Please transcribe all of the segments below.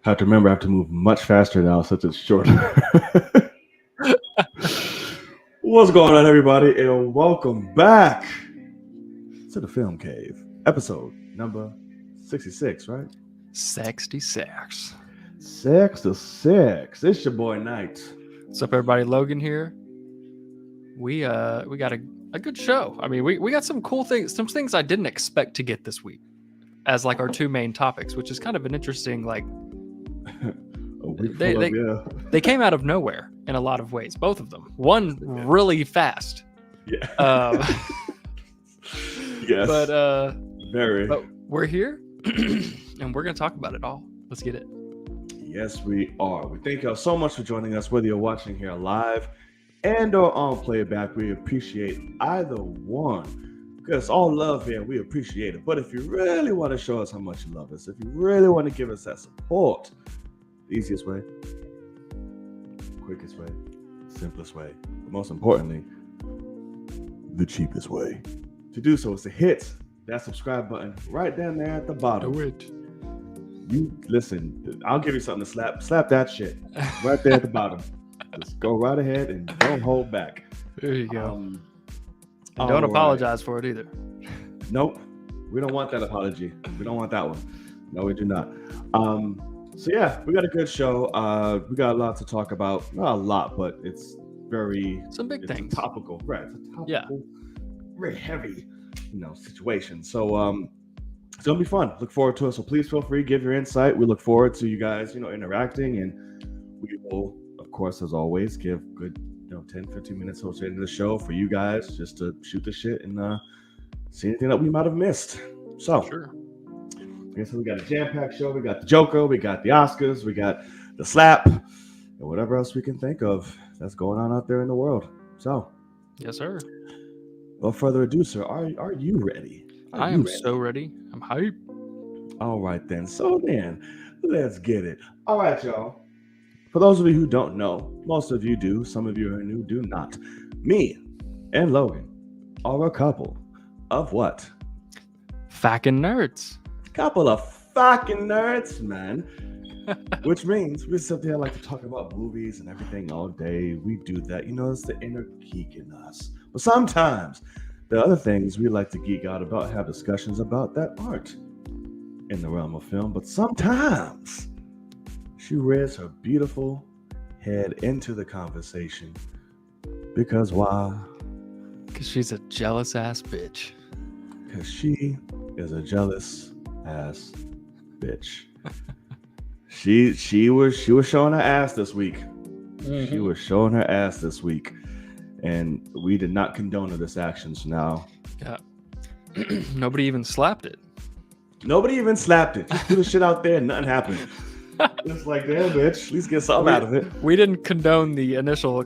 I have to remember I have to move much faster now since it's shorter. What's going on, everybody, and welcome back to the Film Cave, episode number 66, right? 66. 66. It's your boy Knight. What's up, everybody? Logan here. We got a good show. I mean, we got some cool things, some things I didn't expect to get this week as like our two main topics, which is kind of an interesting they came out of nowhere in a lot of ways, both of them. One really fast. Yeah. Yes. But very. But we're here and we're gonna talk about it all. Let's get it. Yes, we are. We thank y'all so much for joining us, whether you're watching here live and or on playback. We appreciate either one. Because all love here, we appreciate it. But if you really want to show us how much you love us, if you really want to give us that support, the easiest way, quickest way, simplest way, but most importantly, the cheapest way to do so is to hit that subscribe button right down there at the bottom. Do it. You listen, I'll give you something to slap. Slap that shit right there at the bottom. Just go right ahead and don't hold back. There you go. And don't apologize for it either. Nope. We don't want that apology. We don't want that one. No, we do not. So yeah, we got a good show. We got a lot to talk about. Not a lot, but it's some big things. Topical, right? It's a topical, very heavy, situation. So it's gonna be fun. Look forward to it. So please feel free, give your insight. We look forward to you guys, interacting, and we will, of course, as always, give good 10, 15 minutes towards the end of the show for you guys just to shoot the shit and see anything that we might have missed. So, sure. So we got a jam-packed show. We got the Joker. We got the Oscars. We got the slap, and whatever else we can think of that's going on out there in the world. So, yes, sir. Without further ado, sir, are you ready? I am so ready. I'm hype. All right, then. So then, let's get it. All right, y'all. For those of you who don't know, most of you do. Some of you are new, do not. Me and Logan are a couple of what? Fucking nerds. Couple of fucking nerds, man. Which means we sit there like to talk about movies and everything all day. We do that. It's the inner geek in us. But sometimes the other things we like to geek out about, have discussions about that aren't in the realm of film. But sometimes she rears her beautiful head into the conversation. Because why? Because she's a jealous ass bitch. Because she is a jealous ass bitch. She was showing her ass this week. Mm-hmm. She was showing her ass this week. And we did not condone this action. So now. Yeah. Nobody even slapped it. Nobody even slapped it. Just threw the shit out there and nothing happened. It's like, damn, bitch, at least get something out of it. We didn't condone the initial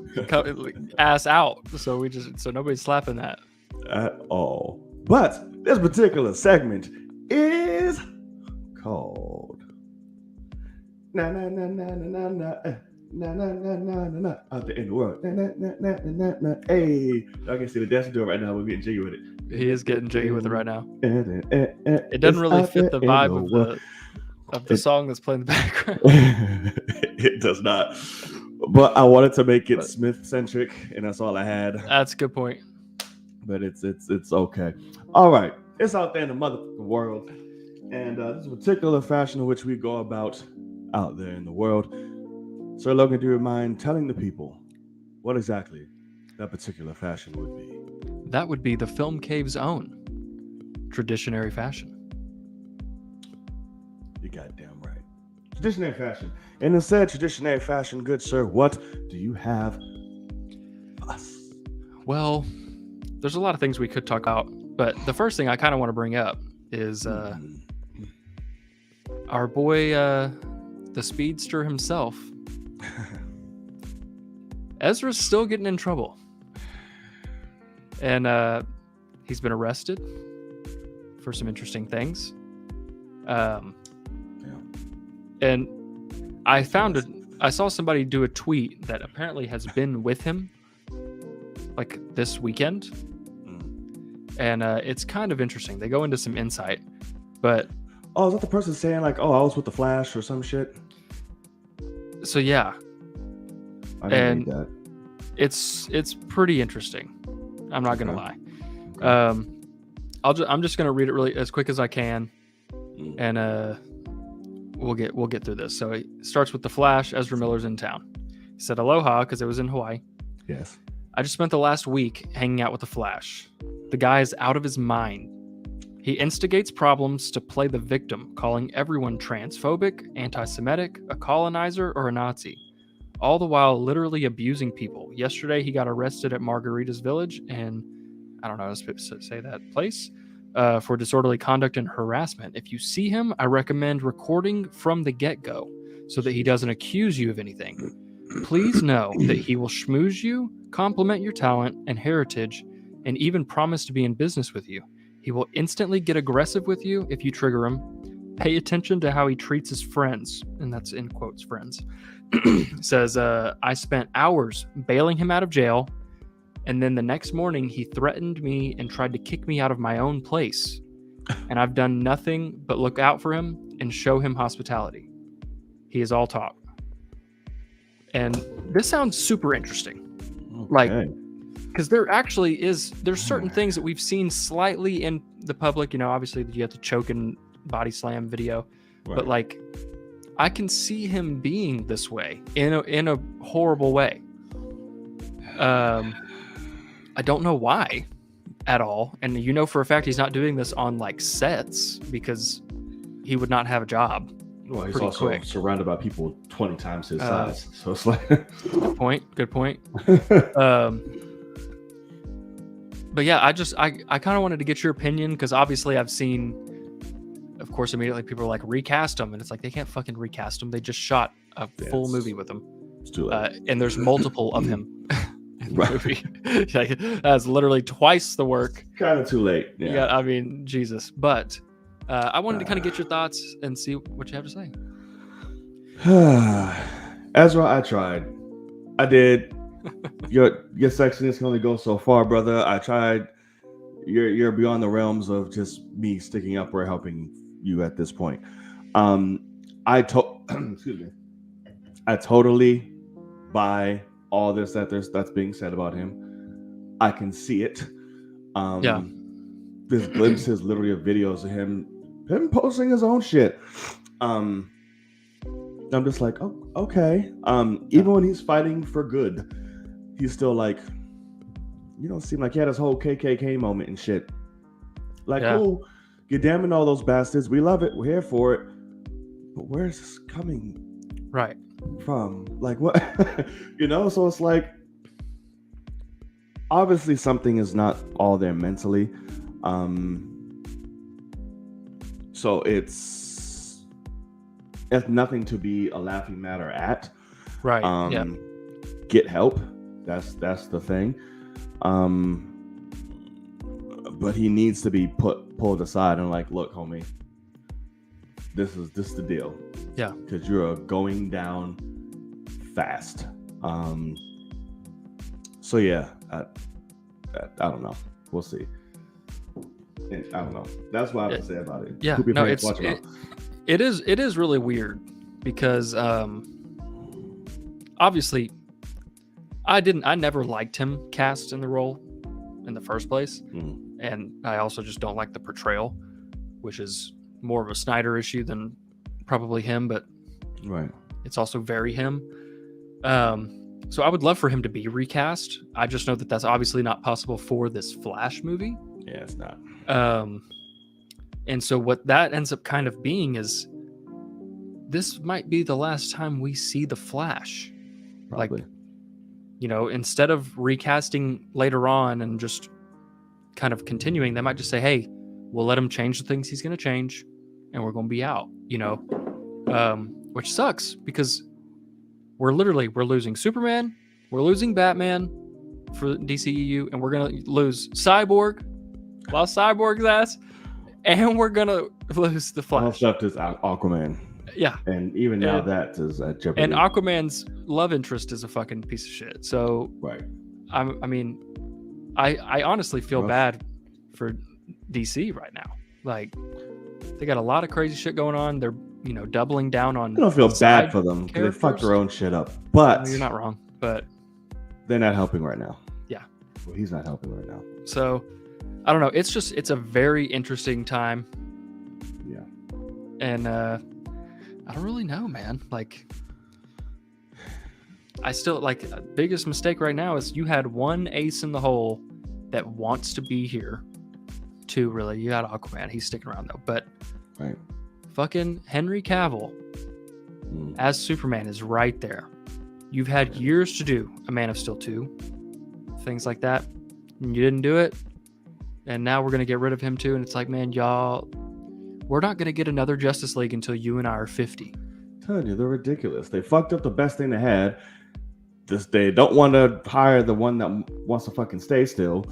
ass out, so nobody's slapping that at all. But this particular segment is called na na na na na na na na na na na na out there in the world. Na na na na na na. Hey, I can see the dancer doing right now. We're getting jiggy with it. He is getting jiggy with it right now. It doesn't really fit the vibe of the song that's playing in the background. It does not. But I wanted to make it Smith-centric, and that's all I had. That's a good point. But it's okay. All right. It's out there in the motherfucking world. And this is a particular fashion in which we go about out there in the world. Sir Logan, do you mind telling the people what exactly that particular fashion would be? That would be the Film Cave's own traditionary fashion. You goddamn right. Traditionary fashion. And in said traditionary fashion, good sir, what do you have for us? Well, there's a lot of things we could talk about, but the first thing I kind of want to bring up is our boy, the speedster himself. Ezra's still getting in trouble. And he's been arrested for some interesting things. And I saw somebody do a tweet that apparently has been with him like this weekend, and it's kind of interesting. They go into some insight, but oh, is that the person saying like, "Oh, I was with the Flash" or some shit? So yeah, I didn't read that. It's pretty interesting. I'm not gonna lie. Okay. I'm just gonna read it really as quick as I can, and we'll get through this. So it starts with the Flash. Ezra Miller's in town. He said aloha because it was in Hawaii. Yes. I just spent the last week hanging out with the Flash. The guy is out of his mind. He instigates problems to play the victim, calling everyone transphobic, anti-Semitic, a colonizer, or a Nazi, all the while literally abusing people. Yesterday, he got arrested at Margarita's Village, and I don't know how to say that place, for disorderly conduct and harassment. If you see him, I recommend recording from the get-go so that he doesn't accuse you of anything. Please know that he will schmooze you, compliment your talent and heritage, and even promise to be in business with you. He will instantly get aggressive with you if you trigger him. Pay attention to how he treats his friends, and that's in quotes, friends. Says, I spent hours bailing him out of jail, and then the next morning he threatened me and tried to kick me out of my own place. And I've done nothing but look out for him and show him hospitality. He is all talk. And this sounds super interesting. Okay. Like, because there's certain things that we've seen slightly in the public, obviously you have the choke and body slam video, Right. but like, I can see him being this way in a horrible way. I don't know why at all. And for a fact, he's not doing this on like sets because he would not have a job. Well, he's also quick. surrounded by people 20 times his size, so it's like Good point. But yeah, I kind of wanted to get your opinion because obviously I've seen, of course, immediately people are like recast him, and it's like they can't fucking recast him. They just shot a full movie with him, It's too late. and there's multiple of him in the Right. movie. Like, that's literally twice the work. Kind of too late. Yeah. Jesus. But I wanted to kind of get your thoughts and see what you have to say. Ezra, I tried. I did. Your sexiness can only go so far, brother. I tried. You're beyond the realms of just me sticking up or helping you at this point. Excuse me. I totally buy all this that's being said about him. I can see it. There's glimpses literally of videos of him posting his own shit. I'm just like, oh, okay. Even when he's fighting for good, he's still like, you don't seem like he had his whole KKK moment and shit. Like, oh, you're damning all those bastards. We love it. We're here for it. But where's this coming from? Like, what? So it's like, obviously something is not all there mentally. So it's nothing to be a laughing matter at. Right. Get help. That's the thing. But he needs to be pulled aside and like, look, homie, this is the deal. Yeah. Because you're going down fast. So yeah, I don't know. We'll see. I don't know. That's what I have to say about it. Yeah. No, it is really weird because obviously I never liked him cast in the role in the first place. And I also just don't like the portrayal, which is more of a Snyder issue than probably him, but right. It's also very him. So I would love for him to be recast. I just know that that's obviously not possible for this Flash movie. Yeah, it's not. And so what that ends up kind of being is this might be the last time we see the Flash. Probably. Like, instead of recasting later on and just kind of continuing, they might just say, hey, we'll let him change the things he's going to change and we're going to be out, which sucks because we're losing Superman, we're losing Batman for DCEU, and we're going to lose Cyborg, lost Cyborg's ass, and we're going to lose the Flash. Most left is Aquaman. Yeah. And even now that is at jeopardy. And Aquaman's love interest is a fucking piece of shit. So, right. I mean, I honestly feel Rough. bad for DC right now. Like, they got a lot of crazy shit going on. They're, doubling down on. I don't feel side bad for them because they fucked characters. their own shit up. But No, you're not wrong. But they're not helping right now. Yeah. Well, he's not helping right now. so, I don't know. It's a very interesting time. Yeah. And I don't really know, man. Like, I still biggest mistake right now is you had one ace in the hole that wants to be here. Two, really. You had Aquaman. He's sticking around though. But Right. fucking Henry Cavill as Superman is right there. You've had years to do a Man of Steel 2, things like that. And you didn't do it. And now we're going to get rid of him too. And it's like, man, y'all, we're not going to get another Justice League until you and I are 50. I'm telling you, they're ridiculous. They fucked up the best thing they had. They don't want to hire the one that wants to fucking stay still.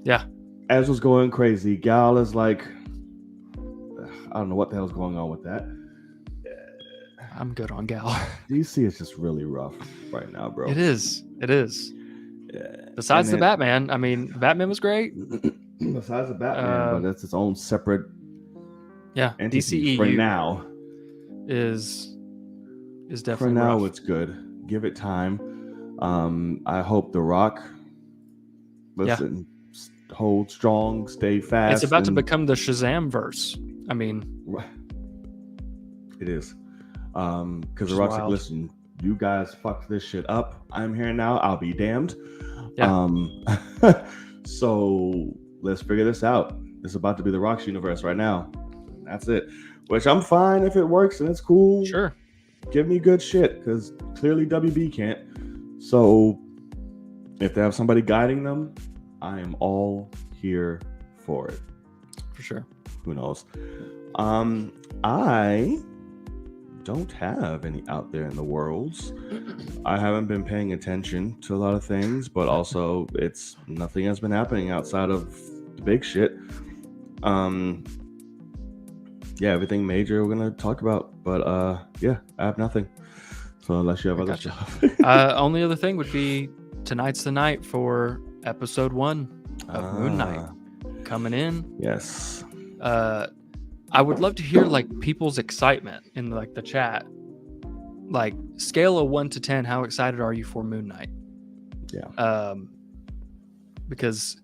Yeah. Ezra's going crazy. Gal is like, I don't know what the hell's going on with that. I'm good on Gal. DC is just really rough right now, bro. It is. Yeah. Besides the Batman, I mean, the Batman was great. Besides the Batman, but that's its own separate entity DCEU for now. Is definitely for now rough. It's good. Give it time. I hope The Rock hold strong, stay fast. It's about to become the Shazam verse. I mean, it is. Because The Rock's like, listen, you guys fucked this shit up. I'm here now. I'll be damned. Yeah. So let's figure this out. It's about to be The Rock's universe right now. That's it. Which I'm fine if it works and it's cool. Sure. Give me good shit, because clearly WB can't. So if they have somebody guiding them, I am all here for it. For sure. Who knows? I don't have any out there in the worlds. I haven't been paying attention to a lot of things, but also nothing has been happening outside of the big shit. Everything major we're gonna talk about, but I have nothing. So unless you have other stuff. Only other thing would be tonight's the night for episode 1 of Moon Knight coming in. Yes. I would love to hear people's excitement in the chat. Like, scale of 1 to 10, how excited are you for Moon Knight? Yeah. Because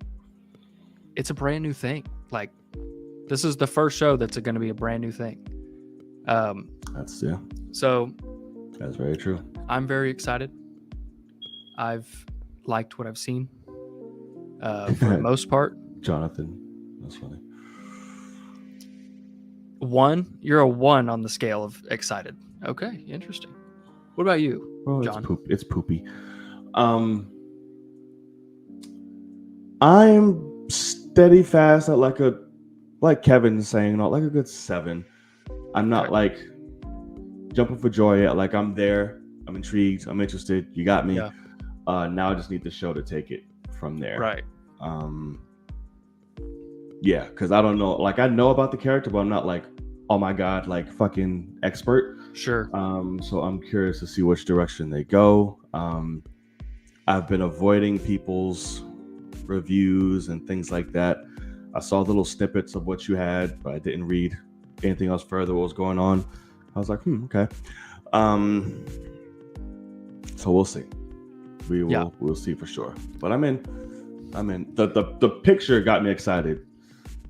it's a brand new thing. Like, this is the first show that's going to be a brand new thing. So that's very true. I'm very excited. I've liked what I've seen for the most part. Jonathan, that's funny. 1, you're a 1 on the scale of excited. Okay, interesting. What about you, John? It's poopy. I'm steady fast at like Kevin's saying, like a good 7. I'm not jumping for joy yet. Like, I'm there. I'm intrigued. I'm interested. You got me. Yeah. Now I just need the show to take it from there. Right. Because I don't know. Like, I know about the character, but I'm not oh my god, fucking expert. Sure. So I'm curious to see which direction they go. I've been avoiding people's reviews and things like that. I saw little snippets of what you had, but I didn't read anything else further what was going on. I was like, okay. So we'll see. We'll see for sure. But I'm in. The picture got me excited.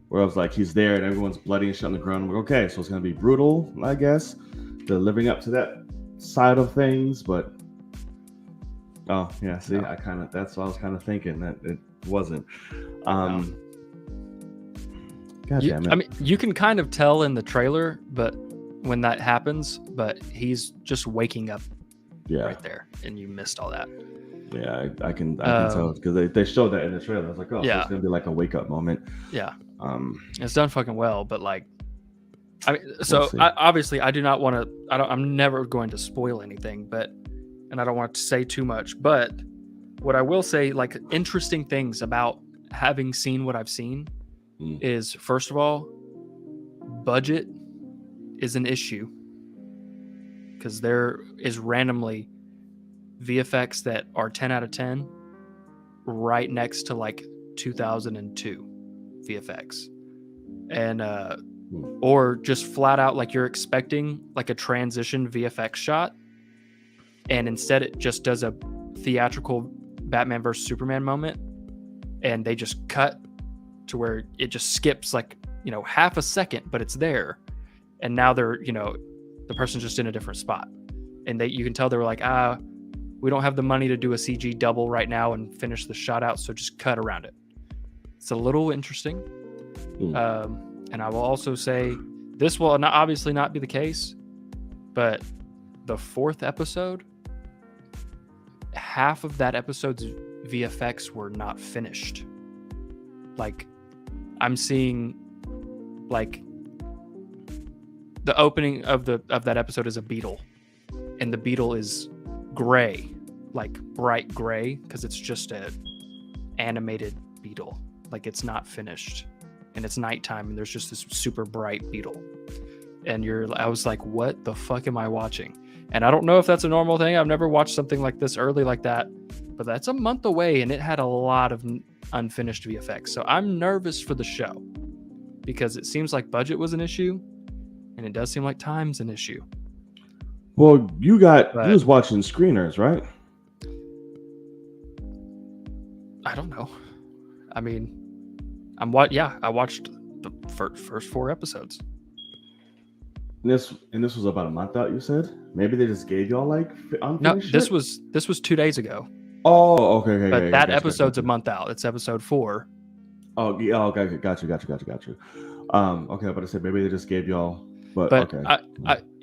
Where I was like, he's there and everyone's bloody and shit on the ground. I'm like, okay, so it's gonna be brutal, I guess. They're living up to that side of things, but that's what I was kind of thinking, that it wasn't. God damn it. I mean, you can kind of tell in the trailer, but when that happens, but he's just waking up right there, and you missed all that. Yeah, I can tell, because they showed that in the trailer. I was like, so it's gonna be like a wake up moment. Yeah. It's done fucking well, but obviously I do not want to. I'm never going to spoil anything, and I don't want to say too much. But what I will say, interesting things about having seen what I've seen, is, first of all, budget is an issue, because there is randomly VFX that are 10 out of 10 right next to 2002 VFX, and or just flat out like you're expecting like a transition VFX shot, and instead it just does a theatrical Batman versus Superman moment, and they just cut to where it just skips like, you know, half a second, but it's there, and now they're, you know, the person's just in a different spot, and you can tell they were like, we don't have the money to do a CG double right now and finish the shot out, so just cut around it. It's a little interesting. And I will also say this will obviously not be the case, but the fourth episode, half of that episode's VFX were not finished. Like, I'm seeing like the opening of that episode is a beetle, and the beetle is gray, like bright gray, because it's just a animated beetle. Like, it's not finished, and it's nighttime, and there's just this super bright beetle, and I was like, what the fuck am I watching? And I don't know if that's a normal thing. I've never watched something like this early like that, but that's a month away, and it had a lot of unfinished VFX. So I'm nervous for the show, because it seems like budget was an issue, and it does seem like time's an issue. Well, you was watching screeners, right? I don't know. I mean, I watched the first 4 episodes. And this was about a month out, you said? Maybe they just gave y'all like unfinished No, shit? this was 2 days ago. Oh, okay. But that episode's a month out. It's episode 4. Oh, yeah, okay, got you. Okay, but I said maybe they just gave y'all. But okay.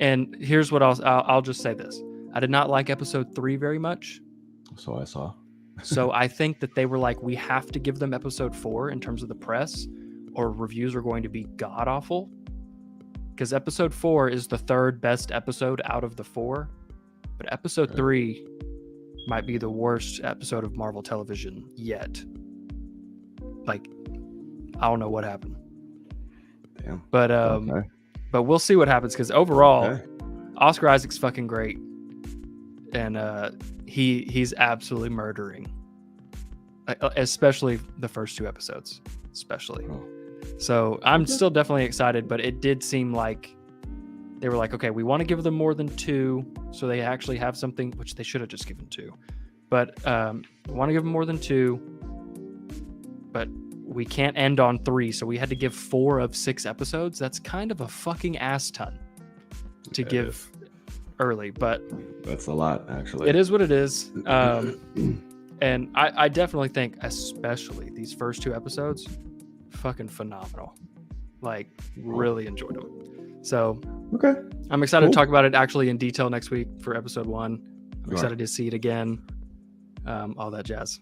And here's what I'll just say this: I did not like episode 3 very much. So I saw. So I think that they were like, we have to give them episode 4 in terms of the press, or reviews are going to be god awful. Because episode 4 is the 3rd best episode out of the 4, but episode 3 might be the worst episode of Marvel television yet. Like, I don't know what happened. Damn. But okay. But we'll see what happens, because overall, Oscar Isaac's fucking great, and he's absolutely murdering, especially the first 2 episodes, especially. Oh. So I'm still definitely excited, but it did seem like they were like, okay, we want to give them more than 2, so they actually have something, which they should have just given 2. But we want to give them more than 2, but we can't end on 3, so we had to give 4 of 6 episodes. That's kind of a fucking ass ton to give early, but that's a lot, actually. It is what it is. And I definitely think, especially these first 2 episodes, fucking phenomenal. Like, really enjoyed them. So okay, I'm excited to talk about it actually in detail next week for episode 1. I'm excited to see it again. All that jazz.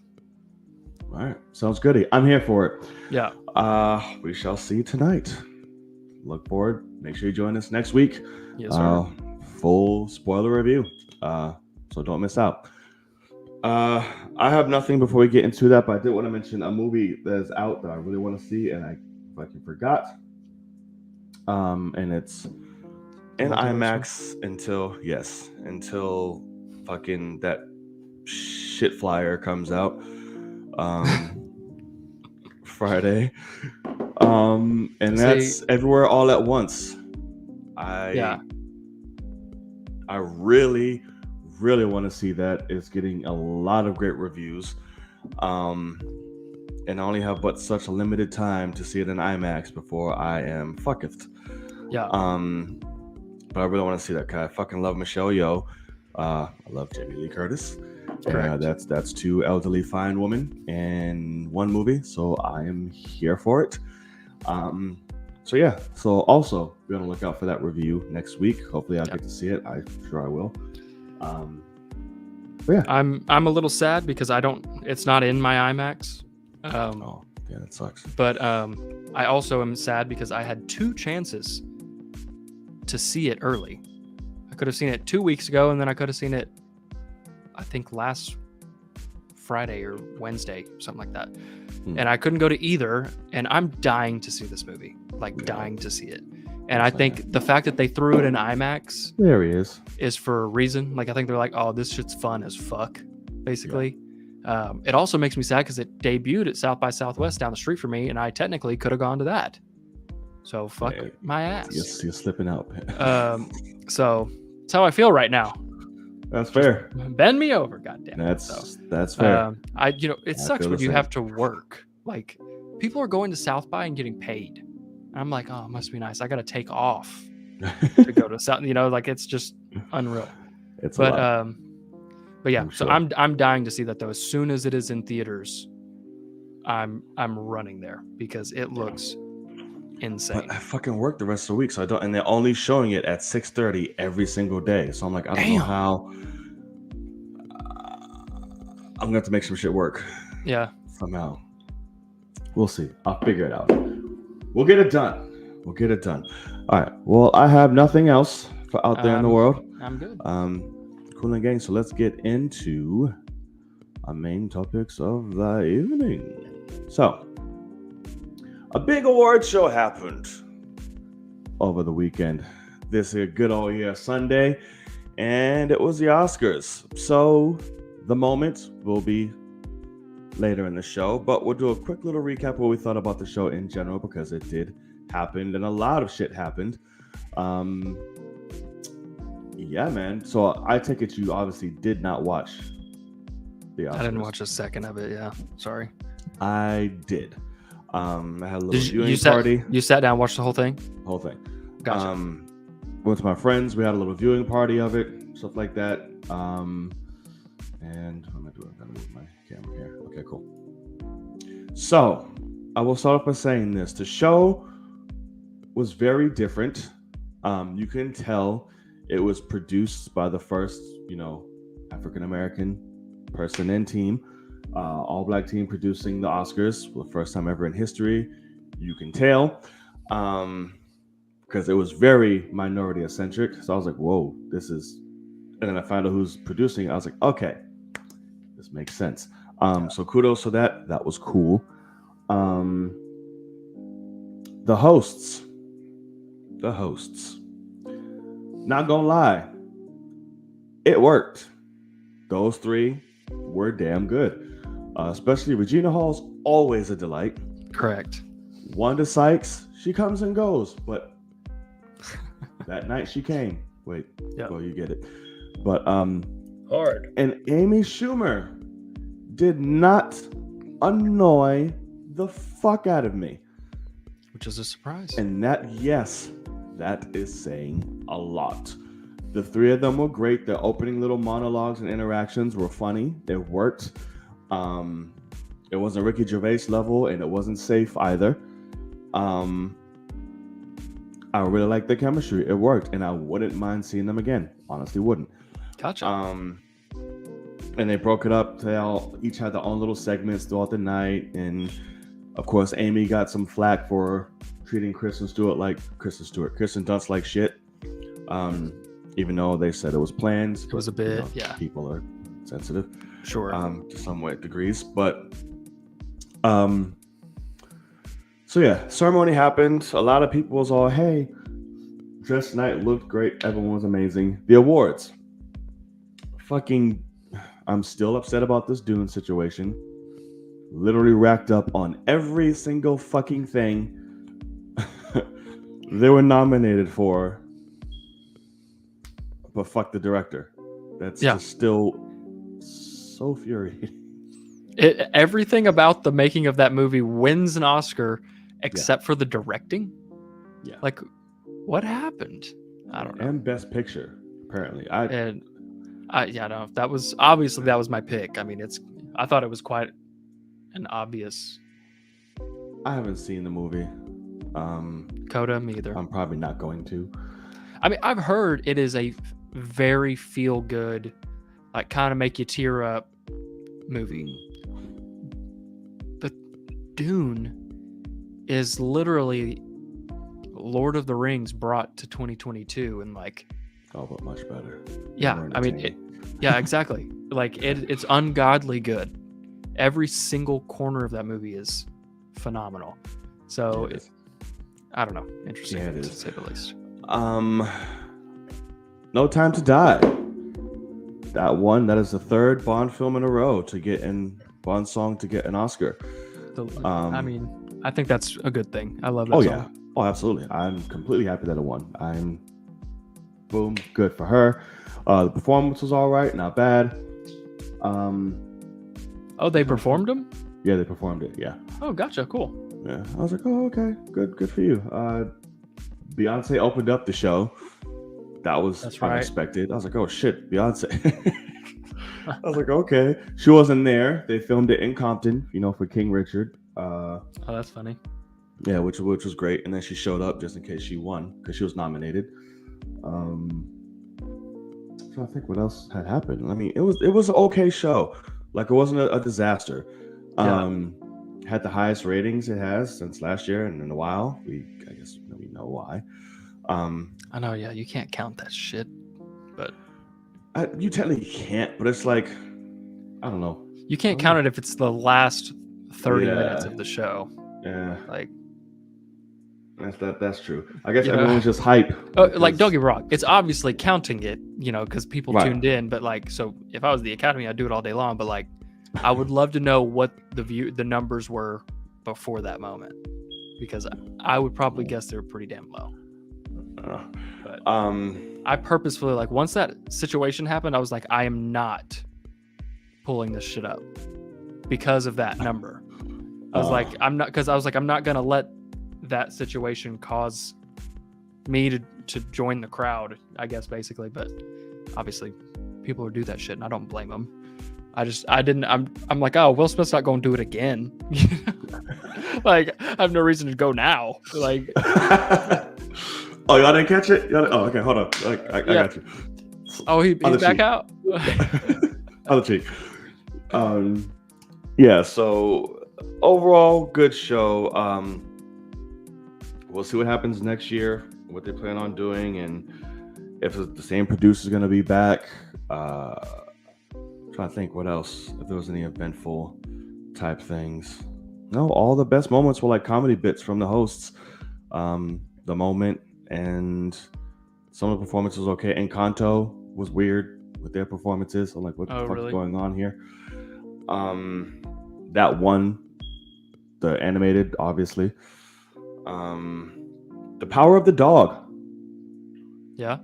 All right, sounds goody. I'm here for it. Yeah. We shall see tonight. Look forward. Make sure you join us next week. Yes, sir. Full spoiler review. So don't miss out. I have nothing before we get into that, but I did want to mention a movie that's out that I really want to see, and I fucking forgot. And it's in IMAX until fucking that shit flyer comes out. Friday. And that's Everywhere All at Once. I really want to see that. It's getting a lot of great reviews. And I only have but such a limited time to see it in IMAX before I am fucketh. Yeah. But I really want to see that guy. I fucking love Michelle Yeoh. I love Jamie Lee Curtis. That's 2 elderly fine women in one movie, so I am here for it. So also be on the lookout for that review next week. Hopefully I'll get to see it. I'm sure I will. I'm a little sad because it's not in my IMAX. That sucks. But I also am sad because I had 2 chances to see it early. I could have seen it 2 weeks ago, and then I could have seen it, I think, last Friday or Wednesday, something like that. And I couldn't go to either, and I'm dying to see this movie, dying to see it. And I think the fact that they threw it in IMAX, there he is for a reason. Like, I think they're like, oh, this shit's fun as fuck, basically. It also makes me sad because it debuted at South by Southwest down the street from me, and I technically could have gone to that. So fuck my ass. You're slipping out, man. So that's how I feel right now. That's fair. Bend me over, goddamn. That's fair. It sucks when you have to work. Like, people are going to South by and getting paid. And I'm like, oh, it must be nice. I got to take off to go to South. Like, it's just unreal. It's a lot. But yeah, so I'm dying to see that though. As soon as it is in theaters, I'm running there because it looks insane. But I fucking work the rest of the week, so I don't. And they're only showing it at 6:30 every single day. So I'm like, I don't know how. I'm gonna have to make some shit work. Yeah. Somehow. We'll see. I'll figure it out. We'll get it done. All right. Well, I have nothing else for out there in the world. I'm good. Cool and gang. So let's get into our main topics of the evening. So, a big award show happened over the weekend. This is a good old Sunday, and it was the Oscars. So, the moment will be later in the show, but we'll do a quick little recap of what we thought about the show in general because it did happen and a lot of shit happened. Yeah, man. So I take it you obviously did not watch the Oscars. I didn't watch a second of it. Yeah, sorry. I did. I had a little viewing party. You sat down and watched the whole thing? Whole thing. Gotcha. With my friends, we had a little viewing party of it, stuff like that. And what am I doing? I'm gonna move my camera here. Okay, cool. So I will start off by saying this: the show was very different. You can tell it was produced by the first, African American person and team, all black team producing the Oscars for the first time ever in history. You can tell, because it was very minority eccentric. So I was like, whoa, this is. And then I found out who's producing it. I was like, okay, this makes sense. So kudos to that. That was cool. The hosts. Not gonna lie, it worked. Those three were damn good. Especially Regina Hall's always a delight. Correct. Wanda Sykes, she comes and goes, but that night she came. Wait, well, you get it. But hard. And Amy Schumer did not annoy the fuck out of me, which is a surprise. And that is saying a lot. The three of them were great. Their opening little monologues and interactions were funny. It worked. It wasn't Ricky Gervais level, and it wasn't safe either. I really liked the chemistry. It worked, and I wouldn't mind seeing them again. Honestly, wouldn't. Gotcha. And they broke it up. They all each had their own little segments throughout the night, and of course, Amy got some flack for treating Kristen Dunst like shit. Even though they said it was planned. It was a bit, People are sensitive. Sure. To some degrees. But so yeah, ceremony happened. A lot of people was all, hey, dress night looked great. Everyone was amazing. The awards. I'm still upset about this Dune situation. Literally racked up on every single fucking thing they were nominated for, but fuck the director. That's just still so infuriating. Everything about the making of that movie wins an Oscar except for the directing. Yeah. Like, what happened? I don't know. And Best Picture, apparently. That was my pick. I mean, I thought it was quite an obvious. I haven't seen the movie. Coda, me either. I'm probably not going to. I mean, I've heard it is a very feel good, like kind of make you tear up movie. But Dune is literally Lord of the Rings brought to 2022 and like. Oh, but much better. Yeah, I mean, exactly. Like it's ungodly good. Every single corner of that movie is phenomenal. So I don't know, interesting to say the least. No Time to Die. That is the third Bond film in a row to get Bond song to get an Oscar. I mean, I think that's a good thing. I love that Oh song. yeah. Oh, absolutely. I'm completely happy that it won. Boom, good for her. The performance was all right, not bad. Oh, they performed them? Yeah, they performed it. Yeah. Oh, gotcha. Cool. Yeah. I was like, oh, okay, good for you. Beyonce opened up the show. That's right. unexpected. I was like, oh shit, Beyonce. I was like, okay. She wasn't there. They filmed it in Compton, for King Richard. Oh, that's funny. Yeah, which was great. And then she showed up just in case she won because she was nominated. So I think what else had happened. I mean, it was an okay show. Like it wasn't a disaster. Had the highest ratings it has since last year and in a while. I guess we know why. I know, yeah, you can't count that shit, but you technically can't. But it's like, I don't know. You can't count it if it's the last 30 minutes of the show. Yeah, like that's true. I guess everyone's just hype. Like, don't get me wrong, it's obviously counting it, because people tuned in. But like, so if I was the Academy, I'd do it all day long. But like, I would love to know what the numbers were before that moment, because I would probably guess they were pretty damn low. But I purposefully, like, once that situation happened, I was like, I am not pulling this shit up because of that number. I was like, I'm not gonna let that situation cause me to join the crowd, I guess, basically. But obviously people would do that shit and I don't blame them. I'm like, oh, Will Smith's not going to do it again. Like, I have no reason to go now. Like, oh, y'all didn't catch it? Oh, okay, hold up. I got you. Oh, he's back out? Other cheek. Yeah, so overall, good show. We'll see what happens next year, what they plan on doing, and if the same producer's going to be back. Trying to think what else, if there was any eventful type things. No, all the best moments were like comedy bits from the hosts. The moment and some of the performances was okay. Encanto was weird with their performances. I'm like, what the fuck is going on here? That one, the animated, obviously. The Power of the Dog. Yeah.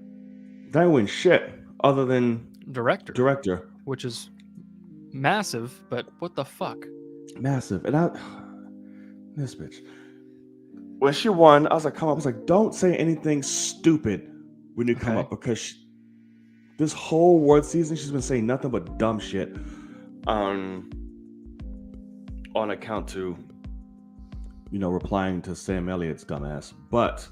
That didn't win shit other than director, which is massive. But what the fuck? Massive. And this bitch. When she won, I was like, come up. I was like, don't say anything stupid when you come up, because this whole award season, she's been saying nothing but dumb shit. On account to, replying to Sam Elliott's dumbass. But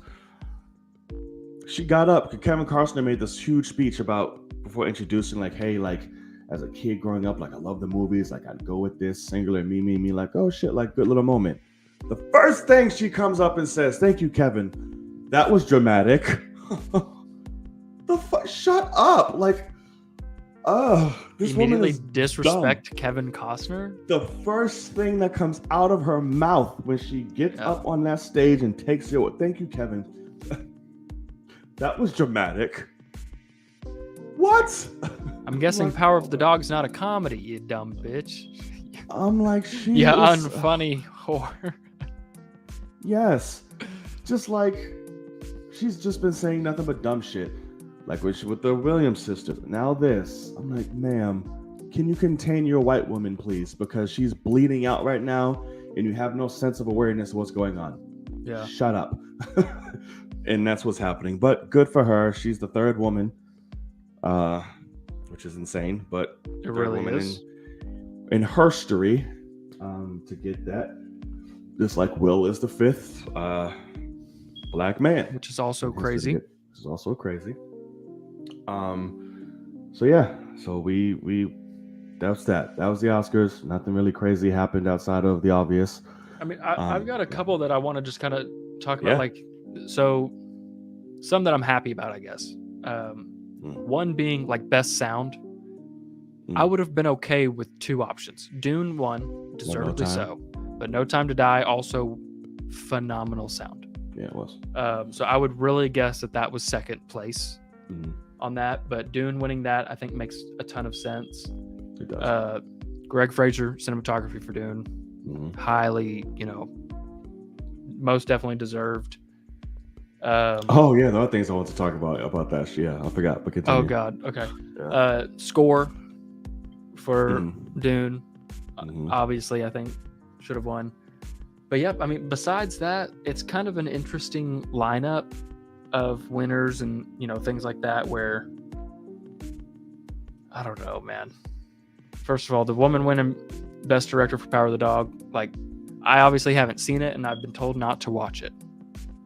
she got up. Kevin Costner made this huge speech before introducing, like, hey, like, as a kid growing up, like, I love the movies. Like, I'd go with this singular me, like, oh shit, like, good little moment. The first thing she comes up and says, thank you, Kevin. That was dramatic. The fuck? Shut up. Like, this immediately woman is disrespect dumb. Kevin Costner. The first thing that comes out of her mouth when she gets up on that stage and takes it, thank you, Kevin. That was dramatic. What? I'm guessing Power of the Dog's not a comedy, you dumb bitch. I'm like, unfunny whore. Yes. Just like, she's just been saying nothing but dumb shit. Like with the Williams sisters. Now this. I'm like, ma'am, can you contain your white woman, please? Because she's bleeding out right now and you have no sense of awareness of what's going on. Yeah. Shut up. And that's what's happening. But good for her. She's the third woman, which is insane. But it really is. In herstory, to get that. Just like Will is the fifth black man. Which is also crazy. Which is also crazy. So yeah. So that's that. That was the Oscars. Nothing really crazy happened outside of the obvious. I mean, I've got a couple that I want to just kind of talk about. Like, so some that I'm happy about, I guess. One being like best sound. I would have been okay with two options. Dune won, deservedly so, but No Time to Die also phenomenal sound. Yeah, it was. So I would really guess that was second place. on that, but Dune winning that I think makes a ton of sense. It does. Greg Fraser cinematography for Dune, highly, most definitely deserved. Oh yeah, the other things I want to talk about that. Yeah, I forgot. But continue. Oh God. Okay. Score for Dune, obviously I think should have won. But yeah, I mean, besides that, it's kind of an interesting lineup of winners and things like that. Where I don't know, man. First of all, the woman winning Best Director for Power of the Dog, like I obviously haven't seen it, and I've been told not to watch it,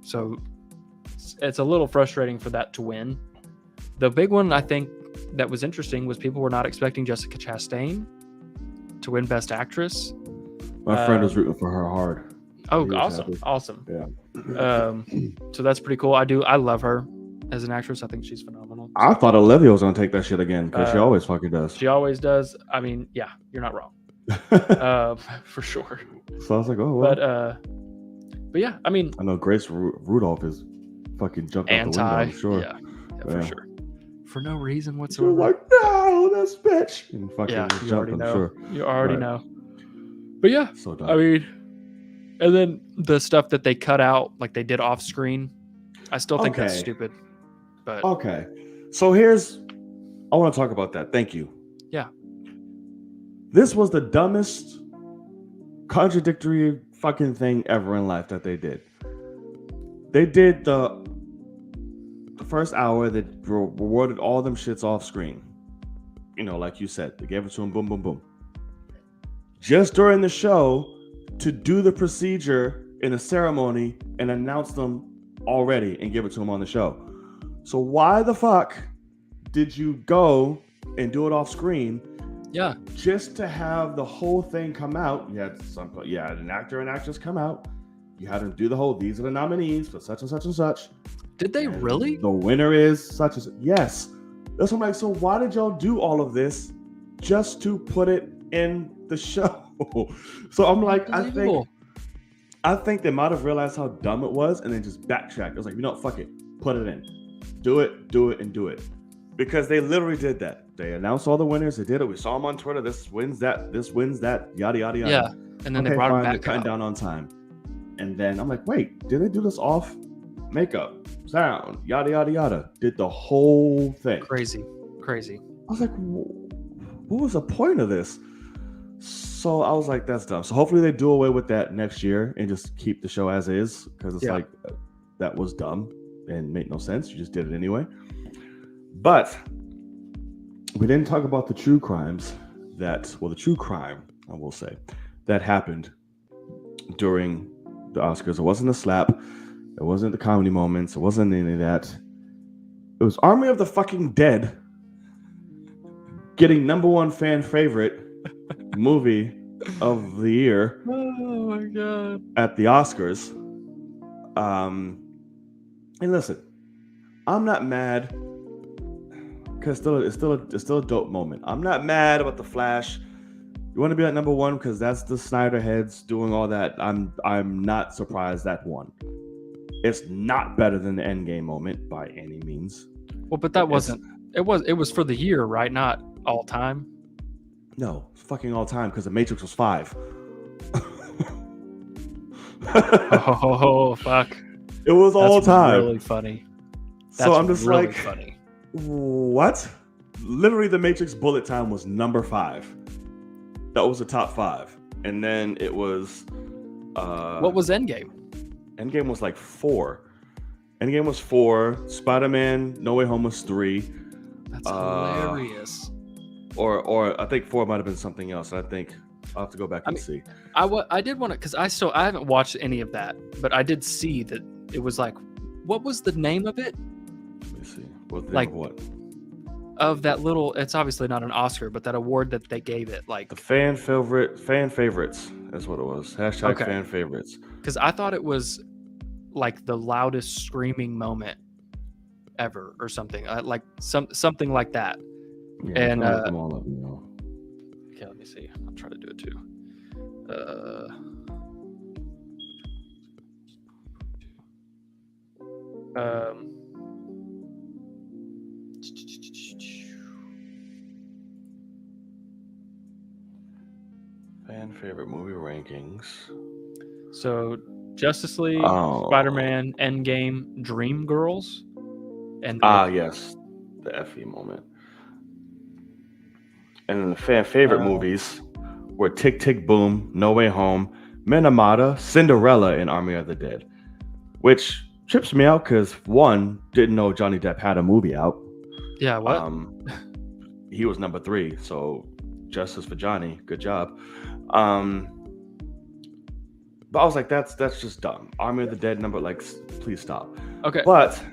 so it's a little frustrating for that to win. The big one I think that was interesting was people were not expecting Jessica Chastain to win Best Actress. My friend was rooting for her hard. Oh, awesome. Yeah. So that's pretty cool. I love her as an actress. I think she's phenomenal. I thought Olivia was gonna take that shit again because she always fucking does. She always does. I mean, yeah, you're not wrong. For sure. So I was like, oh well. But yeah, I mean, I know Grace Rudolph is fucking jumped out the window. I'm sure. Yeah, for sure. For no reason She whatsoever. was like, no, this bitch. And fucking you jumped, already I'm know. sure. You already know. But yeah, So dumb. I mean, and then the stuff that they cut out, like they did off screen, I still think that's stupid. But okay, so I want to talk about that. Thank you. Yeah. This was the dumbest, contradictory fucking thing ever in life that they did. They did the first hour that rewarded all them shits off screen. Like you said, they gave it to him, boom, boom, boom. Just during the show, to do the procedure in a ceremony and announce them already and give it to him on the show. So why the fuck did you go and do it off screen? Yeah. Just to have the whole thing come out. You had an actor and actress come out. You had them do the whole, these are the nominees for such and such and such. Did they really? The winner is such as yes. That's what I'm like. So why did y'all do all of this just to put it in the show? So I'm like, I think they might have realized how dumb it was and then just backtracked. It was like, fuck it, put it in, do it, because they literally did that. They announced all the winners. They did it. We saw them on Twitter. This wins that. Yada yada yada. Yeah, and then they brought it back. They're cutting down on time. And then I'm like, wait, did they do this off makeup, sound, yada yada yada? Did the whole thing. Crazy. I was like, what was the point of this? So I was like, that's dumb. So hopefully they do away with that next year and just keep the show as is, because it's like, that was dumb and made no sense. You just did it anyway. But we didn't talk about the true crimes the true crime, I will say, that happened during the Oscars. It wasn't a slap. It wasn't the comedy moments. It wasn't any of that. It was Army of the fucking Dead getting #1 fan favorite movie of the year. Oh my God. At the Oscars. And listen, I'm not mad because it's still a dope moment. I'm not mad about the Flash. You want to be at #1 because that's the Snyder heads doing all that. I'm not surprised that won. It's not better than the Endgame moment by any means. Well, but that wasn't. It was for the year, right? Not all time. No, it's fucking all time because The Matrix was 5. Oh fuck! It was all time. Really funny. That's so I'm just really like, funny. What? Literally, The Matrix bullet time was number 5. That was the top 5, and then it was. What was Endgame? Endgame was like 4. Endgame was 4. Spider-Man: No Way Home was 3. That's hilarious. Or I think 4 might have been something else. I think I'll have to go back and see. I did want to, because I haven't watched any of that, but I did see that it was like, what was the name of it? Let me see. What the like name of what? Of that little, it's obviously not an Oscar, but that award that they gave it, like the fan favorites. That's what it was. # fan favorites. Because I thought it was like the loudest screaming moment ever, or something like something like that. Yeah, and them all up, okay, let me see. I'll try to do it too. fan favorite movie rankings. So Justice League, Oh. Spider-Man, Endgame, Dreamgirls, and Yes, the FE moment. And then the fan favorite movies were Tick Tick Boom, No Way Home, Minamata, Cinderella, and Army of the Dead. Which trips me out because one, didn't know Johnny Depp had a movie out. Yeah, what? He was number 3, so justice for Johnny. Good job. But I was like, that's just dumb. Army of the Dead number, like, please stop. Okay. But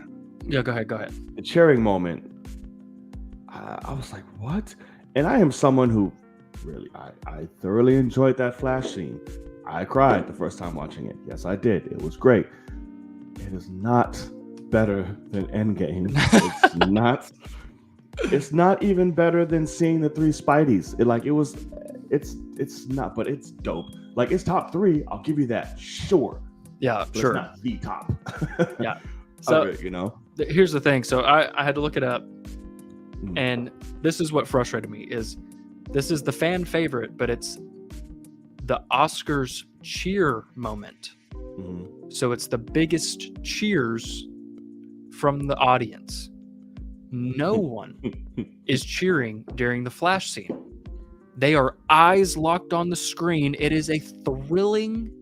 yeah, go ahead. the cheering moment, I was like, what? And I am someone who really, I thoroughly enjoyed that Flash scene. I cried the first time watching it. Yes, I did. It was great. It is not better than Endgame. It's not even better than seeing the 3 Spideys. It's not, but it's dope. Like, it's top 3. I'll give you that. Sure. Yeah, But sure. It's not the top. Yeah. So it, here's the thing. So I had to look it up, and this is what frustrated me. This is the fan favorite, but it's the Oscars cheer moment. Mm-hmm. So it's the biggest cheers from the audience. No one is cheering during the Flash scene. They are eyes locked on the screen. It is a thrilling,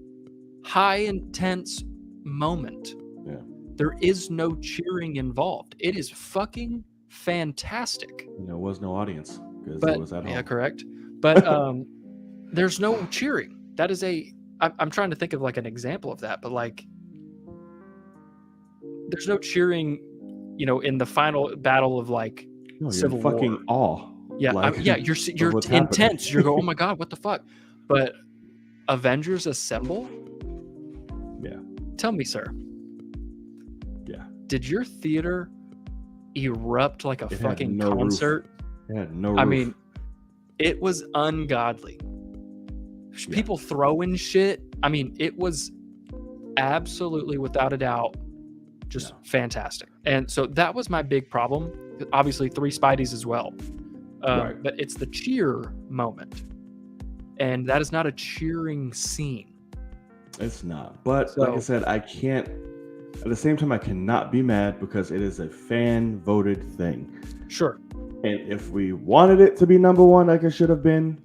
high intense moment. Yeah. There is no cheering involved. It is fucking fantastic. And there was no audience because it was at home. Yeah, correct. But there's no cheering. That is I'm trying to think of like an example of that, but like there's no cheering, in the final battle of like Civil War. Fucking awe. Yeah, like, you're intense. happening. You're going, oh my god, what the fuck? But Avengers Assemble? Yeah. Tell me, sir. Yeah. Did your theater erupt like a It had fucking no roof. concert? It had no roof. I mean, it was ungodly. People throwing shit. I mean, it was absolutely, without a doubt, just fantastic. And so that was my big problem. Obviously, 3 Spideys as well. Right. But it's the cheer moment. And that is not a cheering scene. It's not. But like I said, I can't, at the same time, I cannot be mad because it is a fan voted thing. Sure. And if we wanted it to be number 1, like it should have been,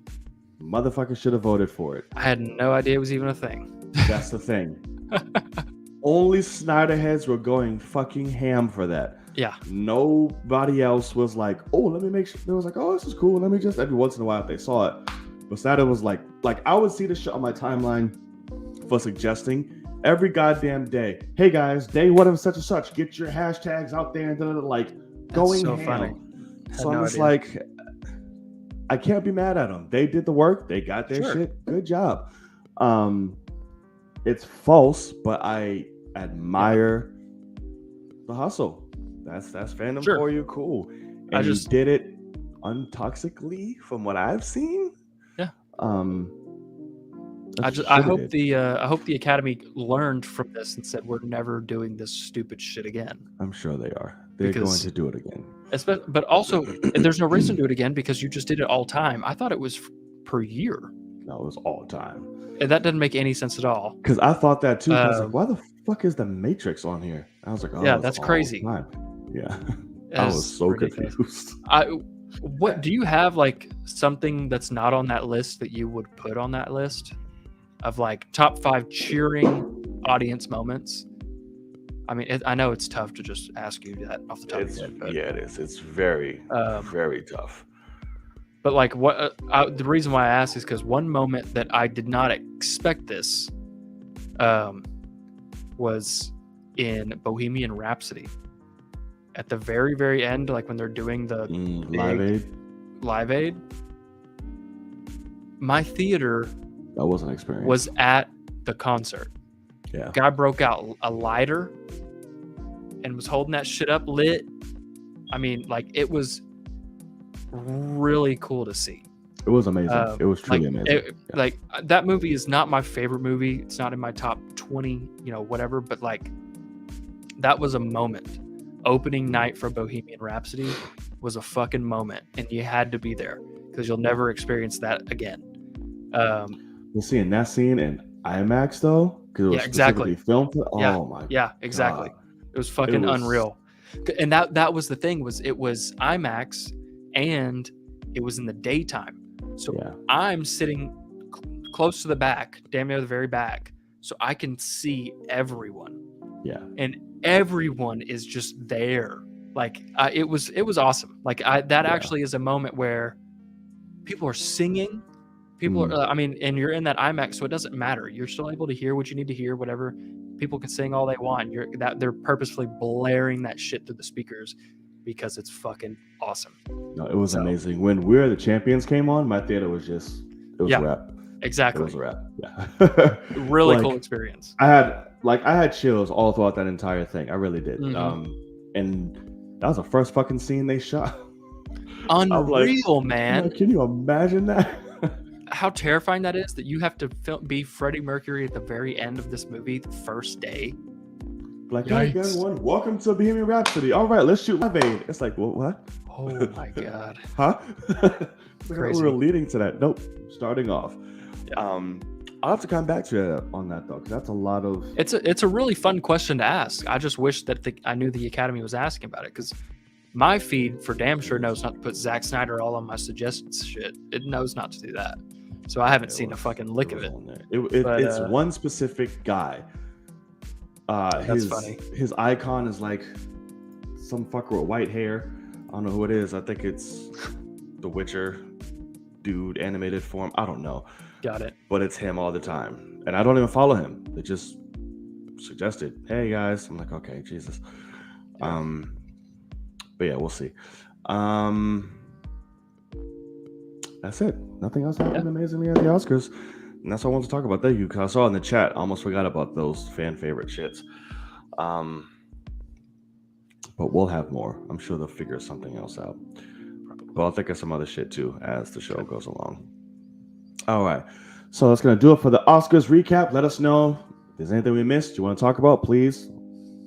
motherfuckers should have voted for it. I had no idea it was even a thing. That's the thing. Only Snyderheads were going fucking ham for that. Yeah. Nobody else was like, oh, let me make sure. They was like, oh, this is cool. Let me just, every once in a while, if they saw it. But Snyder was like I would see the shit on my timeline for suggesting every goddamn day. Hey guys, day one of such and such. Get your hashtags out there and going so ham. funny. So I'm just like, I can't be mad at them. They did the work. They got their shit. Good job. It's false, but I admire the hustle. That's fandom for you. Cool. And you did it untoxically from what I've seen. Yeah. I hope the Academy learned from this and said we're never doing this stupid shit again. I'm sure they are. They're going to do it again. But also, there's no reason to do it again because you just did it all time. I thought it was per year. No, it was all time. And that doesn't make any sense at all. Because I thought that too. I was like, why the fuck is the Matrix on here? I was like, oh, yeah, that's crazy. Yeah, I was so ridiculous. confused. What do you have like something that's not on that list that you would put on that list of like top 5 cheering audience moments? I mean, I know it's tough to just ask you that off the top of your head. But, yeah, it is. It's very, very tough. But like, what the reason why I asked is because one moment that I did not expect this was in Bohemian Rhapsody. At the very, very end, like when they're doing the Live Aid, my theater that was an experience. Was at the concert. Yeah. Guy broke out a lighter and was holding that shit up lit. I mean, like it was really cool to see. It was amazing. It was truly amazing. Like that movie is not my favorite movie. It's not in my top 20, whatever. But like that was a moment. Opening night for Bohemian Rhapsody was a fucking moment, and you had to be there because you'll never experience that again. We're seeing that scene in IMAX though, because it was Yeah, exactly. specifically filmed for. Yeah, Oh my yeah, exactly. god, It was it fucking was. unreal. And that was the thing, was it was IMAX and it was in the daytime. So Yeah, I'm sitting close to the back, damn near the very back, so I can see everyone. yeah, And everyone is just there. Like it was awesome. Like that yeah. actually is a moment where people are singing. People Mhm. are, I mean, and you're in that IMAX, so it doesn't matter. You're still able to hear what you need to hear, whatever. People can sing all they want. They're purposefully blaring that shit through the speakers because it's fucking awesome. No, it was So, amazing. When We're the Champions came on, my theater was just, it was yeah, a wrap. It exactly. was a wrap. Yeah. Really Like, cool experience. I had chills all throughout that entire thing. I really did. Mhm. And that was the first fucking scene they shot. Unreal, I'm man. like, can you imagine that? How terrifying that is, that you have to be Freddie Mercury at the very end of this movie the first day. Like, hey everyone, welcome to Bohemian Rhapsody. All right, let's shoot Live Aid. It's like, what? Oh my god. Huh? Crazy. We were leading to that. Nope, starting off. Yeah. I'll have to come back to you on that though, because that's a lot of. It's a really fun question to ask. I just wish that I knew the Academy was asking about it, because my feed for damn sure knows not to put Zack Snyder all on my suggestions shit. It knows not to do that. So I haven't seen a fucking lick of it. It's one specific guy. That's funny. His icon is like some fucker with white hair. I don't know who it is. I think it's the Witcher dude, animated form. I don't know. Got it. But it's him all the time. And I don't even follow him. They just suggested, hey guys. I'm like, okay, Jesus. But yeah, we'll see. That's it. Nothing else happened amazingly at the Oscars. And that's what I wanted to talk about. Thank you, because I saw in the chat, I almost forgot about those fan favorite shits. But we'll have more. I'm sure they'll figure something else out. But I'll think of some other shit too as the show goes along. All right. So that's going to do it for the Oscars recap. Let us know if there's anything we missed you want to talk about. Please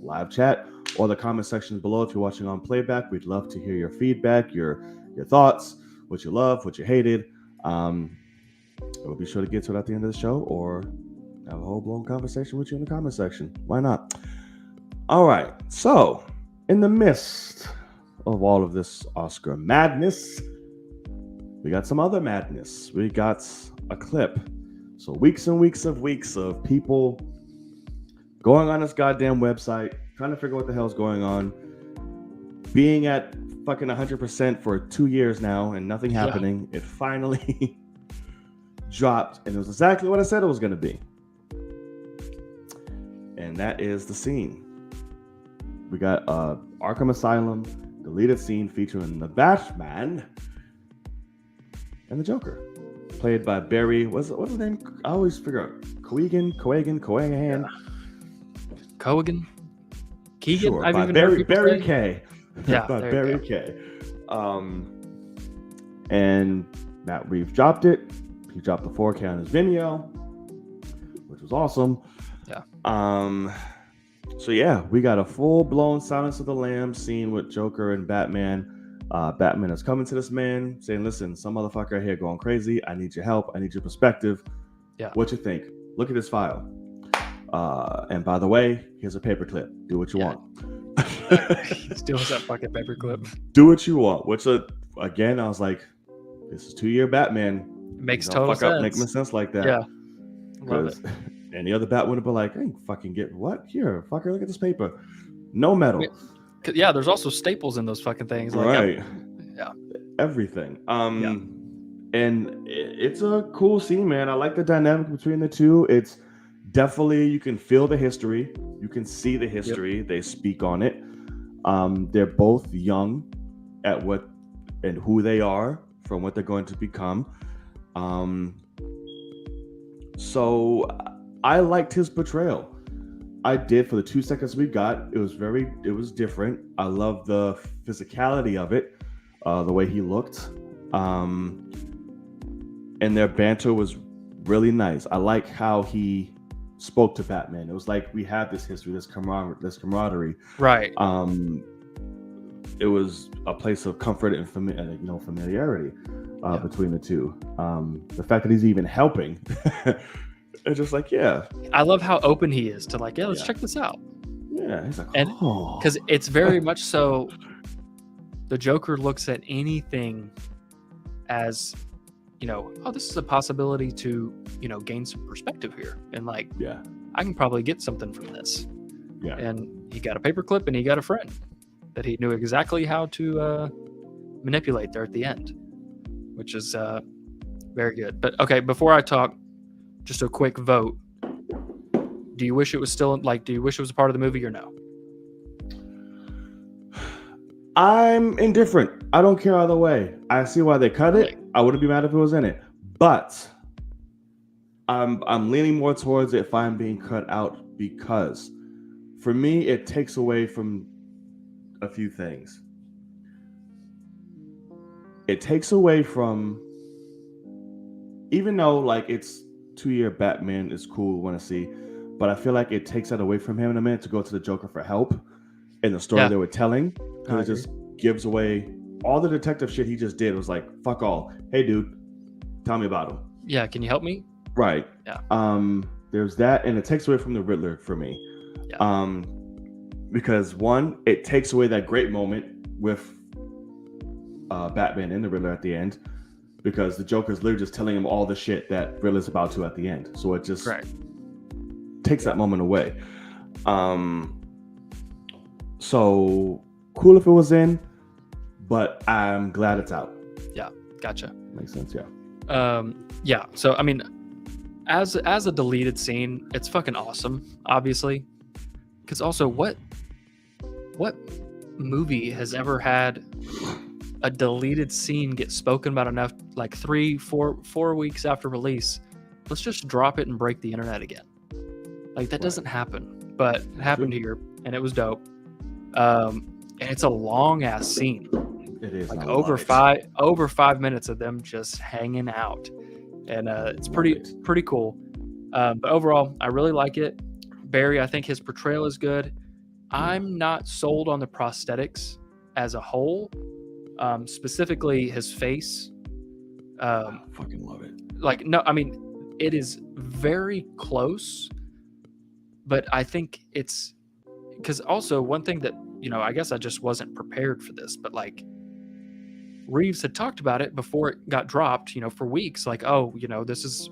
live chat or the comment section below if you're watching on playback. We'd love to hear your feedback, your thoughts, what you love, what you hated. We'll be sure to get to it at the end of the show or have a whole-blown conversation with you in the comment section. Why not? All right. So, in the midst of all of this Oscar madness, we got some other madness. We got a clip. So weeks and weeks of people going on this goddamn website, trying to figure out what the hell's going on, being at fucking 100% for 2 years now and nothing happening. It finally dropped, and it was exactly what I said it was going to be. And that is the scene. We got Arkham Asylum, deleted scene featuring the Batman and the Joker, played by Barry. What's his name? I always figure out Coegan. Keegan. Sure, I've by even Barry, heard people Barry say. K. Yeah, by there Barry you go. K. And Matt Reeves dropped it. He dropped the 4K on his Vimeo, which was awesome. Yeah. So yeah, we got a full-blown Silence of the Lambs scene with Joker and Batman. Batman is coming to this man saying, listen, some motherfucker here going crazy. I need your help. I need your perspective. Yeah. What you think? Look at this file. And by the way, here's a paperclip. Do what you want. He steals that fucking paperclip. Do what you want. Which, again, I was like, this is 2-year Batman. Makes total sense. Make sense like that. Yeah. Love it. Any other bat would have been like, hey, fucking get what? Here, fucker, look at this paper. No metal. Yeah, there's also staples in those fucking things. Like, right. Yeah. Everything. And it's a cool scene, man. I like the dynamic between the two. It's definitely, you can feel the history. You can see the history. Yep. They speak on it. They're both young at what and who they are from what they're going to become. So I liked his portrayal. I did. For the 2 seconds we got. It was different. I love the physicality of it, the way he looked. And their banter was really nice. I like how he spoke to Batman. It was like, we have this history, this camaraderie. Right. It was a place of comfort and familiarity. between the two. The fact that he's even helping, it's just like, yeah. I love how open he is to like, let's Yeah. check this out. Yeah, he's like, And because it's very much so, the Joker looks at anything as, this is a possibility to, gain some perspective here, and like, yeah, I can probably get something from this. yeah. And he got a paperclip, and he got a friend that he knew exactly how to manipulate there at the end, which is very good. But okay, before I talk, just a quick vote. Do you wish it was still do you wish it was a part of the movie or no? I'm indifferent. I don't care either way. I see why they cut it. I wouldn't be mad if it was in it. But I'm leaning more towards it if I'm being cut out, because for me it takes away from a few things. It takes away from, even though like it's 2-year Batman is cool, want to see, but I feel like it takes that away from him in a minute to go to the Joker for help in the story they were telling, because it just gives away all the detective shit he just did. Was like, fuck all. Hey dude, tell me about him. Yeah, can you help me? Right. Yeah. There's that, and it takes away from the Riddler for me. Yeah. Because one, it takes away that great moment with Batman and the Riddler at the end, because the Joker's literally just telling him all the shit that Riddler's about to at the end. So it just takes that moment away. So cool if it was in, but I'm glad it's out. Yeah, gotcha. Makes sense, yeah. Yeah. So I mean, as a deleted scene, it's fucking awesome, obviously. Because also, what movie has ever had a deleted scene get spoken about enough, like 4 weeks after release? Let's just drop it and break the internet again. Like, that doesn't happen, but it happened here, and it was dope. And it's a long ass scene. It is like over 5 minutes of them just hanging out, and it's pretty cool. But overall, I really like it. Barry, I think his portrayal is good. I'm not sold on the prosthetics as a whole, specifically his face. I fucking love it. Like, no, I mean, it is very close, but I think it's because also one thing that, I guess I just wasn't prepared for this, but like Reeves had talked about it before it got dropped, for weeks, like, oh, this is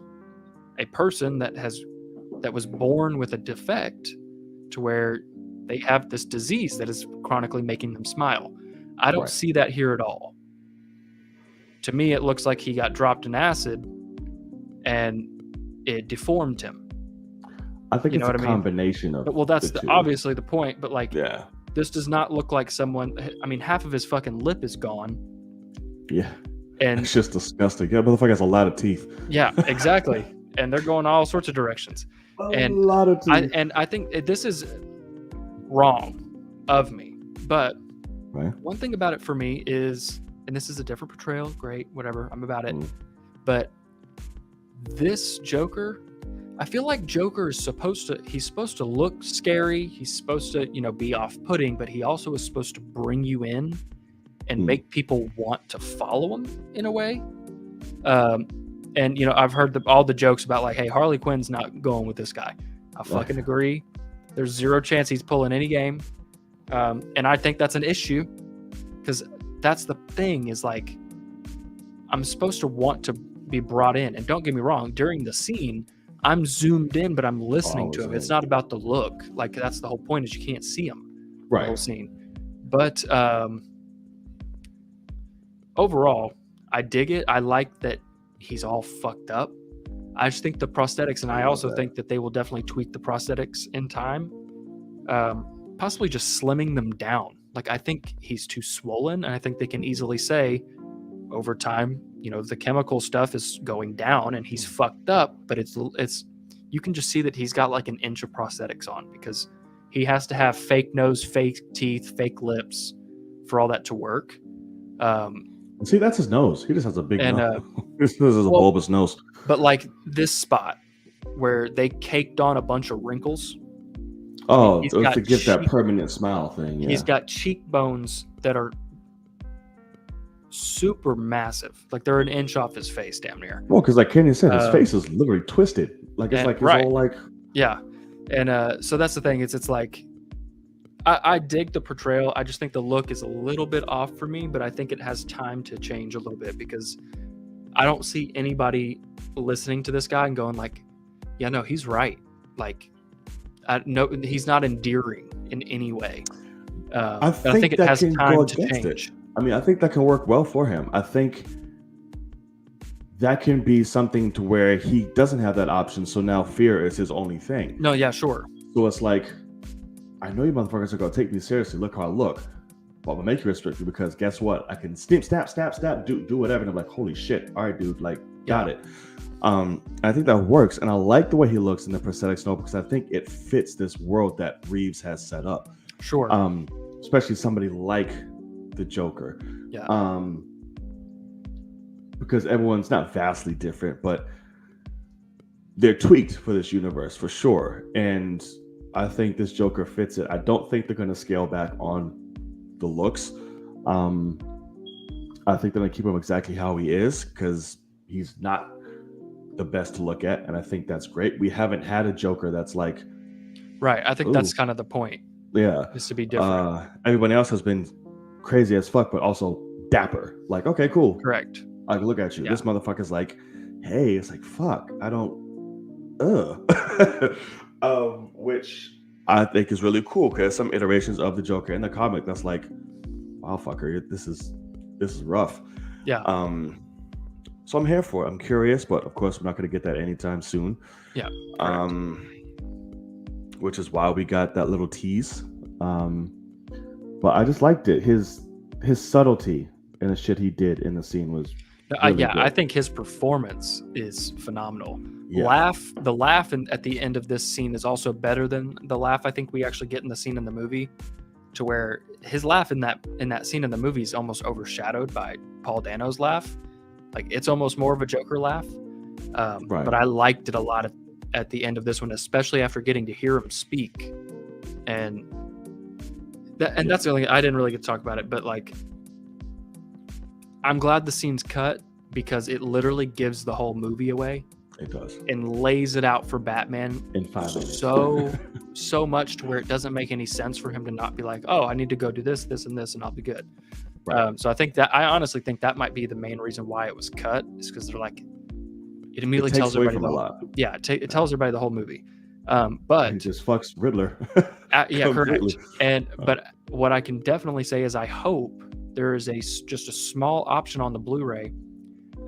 a person that was born with a defect to where they have this disease that is chronically making them smile. I don't see that here at all. To me, it looks like he got dropped in acid and it deformed him. I think it's a combination of. Well, that's obviously the point, but like, yeah, this does not look like someone. I mean, half of his fucking lip is gone. Yeah, and it's just disgusting. Yeah, motherfucker has a lot of teeth. Yeah, exactly. And they're going all sorts of directions. A lot of teeth. I think this is wrong of me. But one thing about it for me is, and this is a different portrayal, great, whatever, I'm about it. But this Joker, I feel like Joker is supposed to look scary. He's supposed to, be off-putting, but he also is supposed to bring you in and make people want to follow him in a way. And, I've heard all the jokes about like, hey, Harley Quinn's not going with this guy. I fucking agree. There's zero chance he's pulling any game. And I think that's an issue, because that's the thing, is like, I'm supposed to want to be brought in. And don't get me wrong, during the scene, I'm zoomed in, but I'm listening to him. It's not about the look. Like, that's the whole point, is you can't see him the whole scene. But overall, I dig it. I like that he's all fucked up. I just think the prosthetics, and I also think that they will definitely tweak the prosthetics in time, possibly just slimming them down. Like, I think he's too swollen, and I think they can easily say over time, the chemical stuff is going down and he's fucked up, but it's you can just see that he's got like an inch of prosthetics on, because he has to have fake nose, fake teeth, fake lips for all that to work. See, that's his nose. He just has a big nose. This is a bulbous nose. But like this spot where they caked on a bunch of wrinkles. Oh, to get that permanent smile thing. Yeah. He's got cheekbones that are super massive. Like they're an inch off his face, damn near. Well, because like Kenny said, his face is literally twisted. Like it's like his right. whole like. Yeah, and so that's the thing. It's like I dig the portrayal. I just think the look is a little bit off for me, but I think it has time to change a little bit because I don't see anybody listening to this guy and going like, yeah, no, he's right. Like, no, he's not endearing in any way. I think it has time to change. I mean, I think that can work well for him. I think that can be something to where he doesn't have that option. So now fear is his only thing. No, yeah, sure. So it's like, I know you motherfuckers are going to take me seriously. Look how I look. But I'm going to make you restricted because guess what? I can snap, do whatever. And I'm like, holy shit. All right, dude. Like, got it. I think that works. And I like the way he looks in the prosthetic snow because I think it fits this world that Reeves has set up. Sure. Especially somebody like the Joker. Yeah. Because everyone's not vastly different, but they're tweaked for this universe for sure. And I think this Joker fits it. I don't think they're going to scale back on the looks. I think they're going to keep him exactly how he is because he's not the best to look at. And I think that's great. We haven't had a Joker that's like... Right. I think that's kind of the point. Yeah. Is to be different. Everyone else has been crazy as fuck, but also dapper. Like, okay, cool. Correct. I can look at you. Yeah. This motherfucker's like, hey, it's like, fuck, I don't... which I think is really cool because some iterations of the Joker in the comic that's like, wow, fucker, this is rough. Yeah. So I'm here for it. I'm curious, but of course we're not going to get that anytime soon. Yeah. Which is why we got that little tease. But I just liked it. His subtlety and the shit he did in the scene was really good. I think his performance is phenomenal. Yeah. The laugh at the end of this scene is also better than the laugh I think we actually get in the scene in the movie, to where his laugh in that scene in the movie is almost overshadowed by Paul Dano's laugh. Like it's almost more of a Joker laugh. Right. But I liked it a lot at the end of this one, especially after getting to hear him speak. And that's the only, I didn't really get to talk about it, but like, I'm glad the scene's cut because it literally gives the whole movie away. It does. And lays it out for Batman in 5 minutes. So much to where it doesn't make any sense for him to not be like, oh, I need to go do this, and this, and I'll be good. Right. So I honestly think that might be the main reason why it was cut, is because they're like, it immediately tells everybody it tells everybody the whole movie. But he just fucks Riddler. Yeah, correct. But what I can definitely say is I hope there is just a small option on the Blu-ray.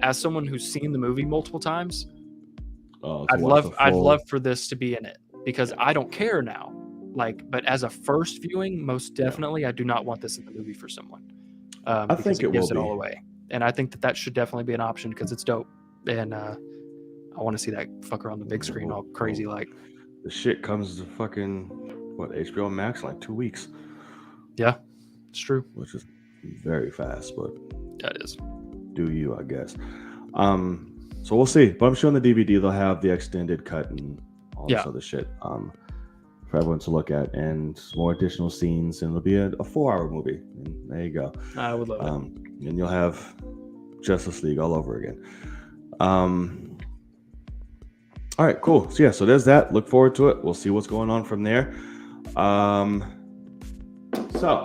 As someone who's seen the movie multiple times, I'd love for this to be in it because I don't care now. Like, but as a first viewing, most definitely, I do not want this in the movie for someone. I think it gives will it be all away, and I think that should definitely be an option because it's dope, and I want to see that fucker on the big screen all crazy like. The shit comes to fucking HBO Max in like 2 weeks. Yeah, it's true. Which is very fast, but that is. Do you, I guess. So we'll see. But I'm sure on the DVD they'll have the extended cut and all this other shit for everyone to look at, and more additional scenes, and it'll be a 4-hour movie. And there you go. I would love it. And you'll have Justice League all over again. All right, cool. So so there's that. Look forward to it. We'll see what's going on from there. So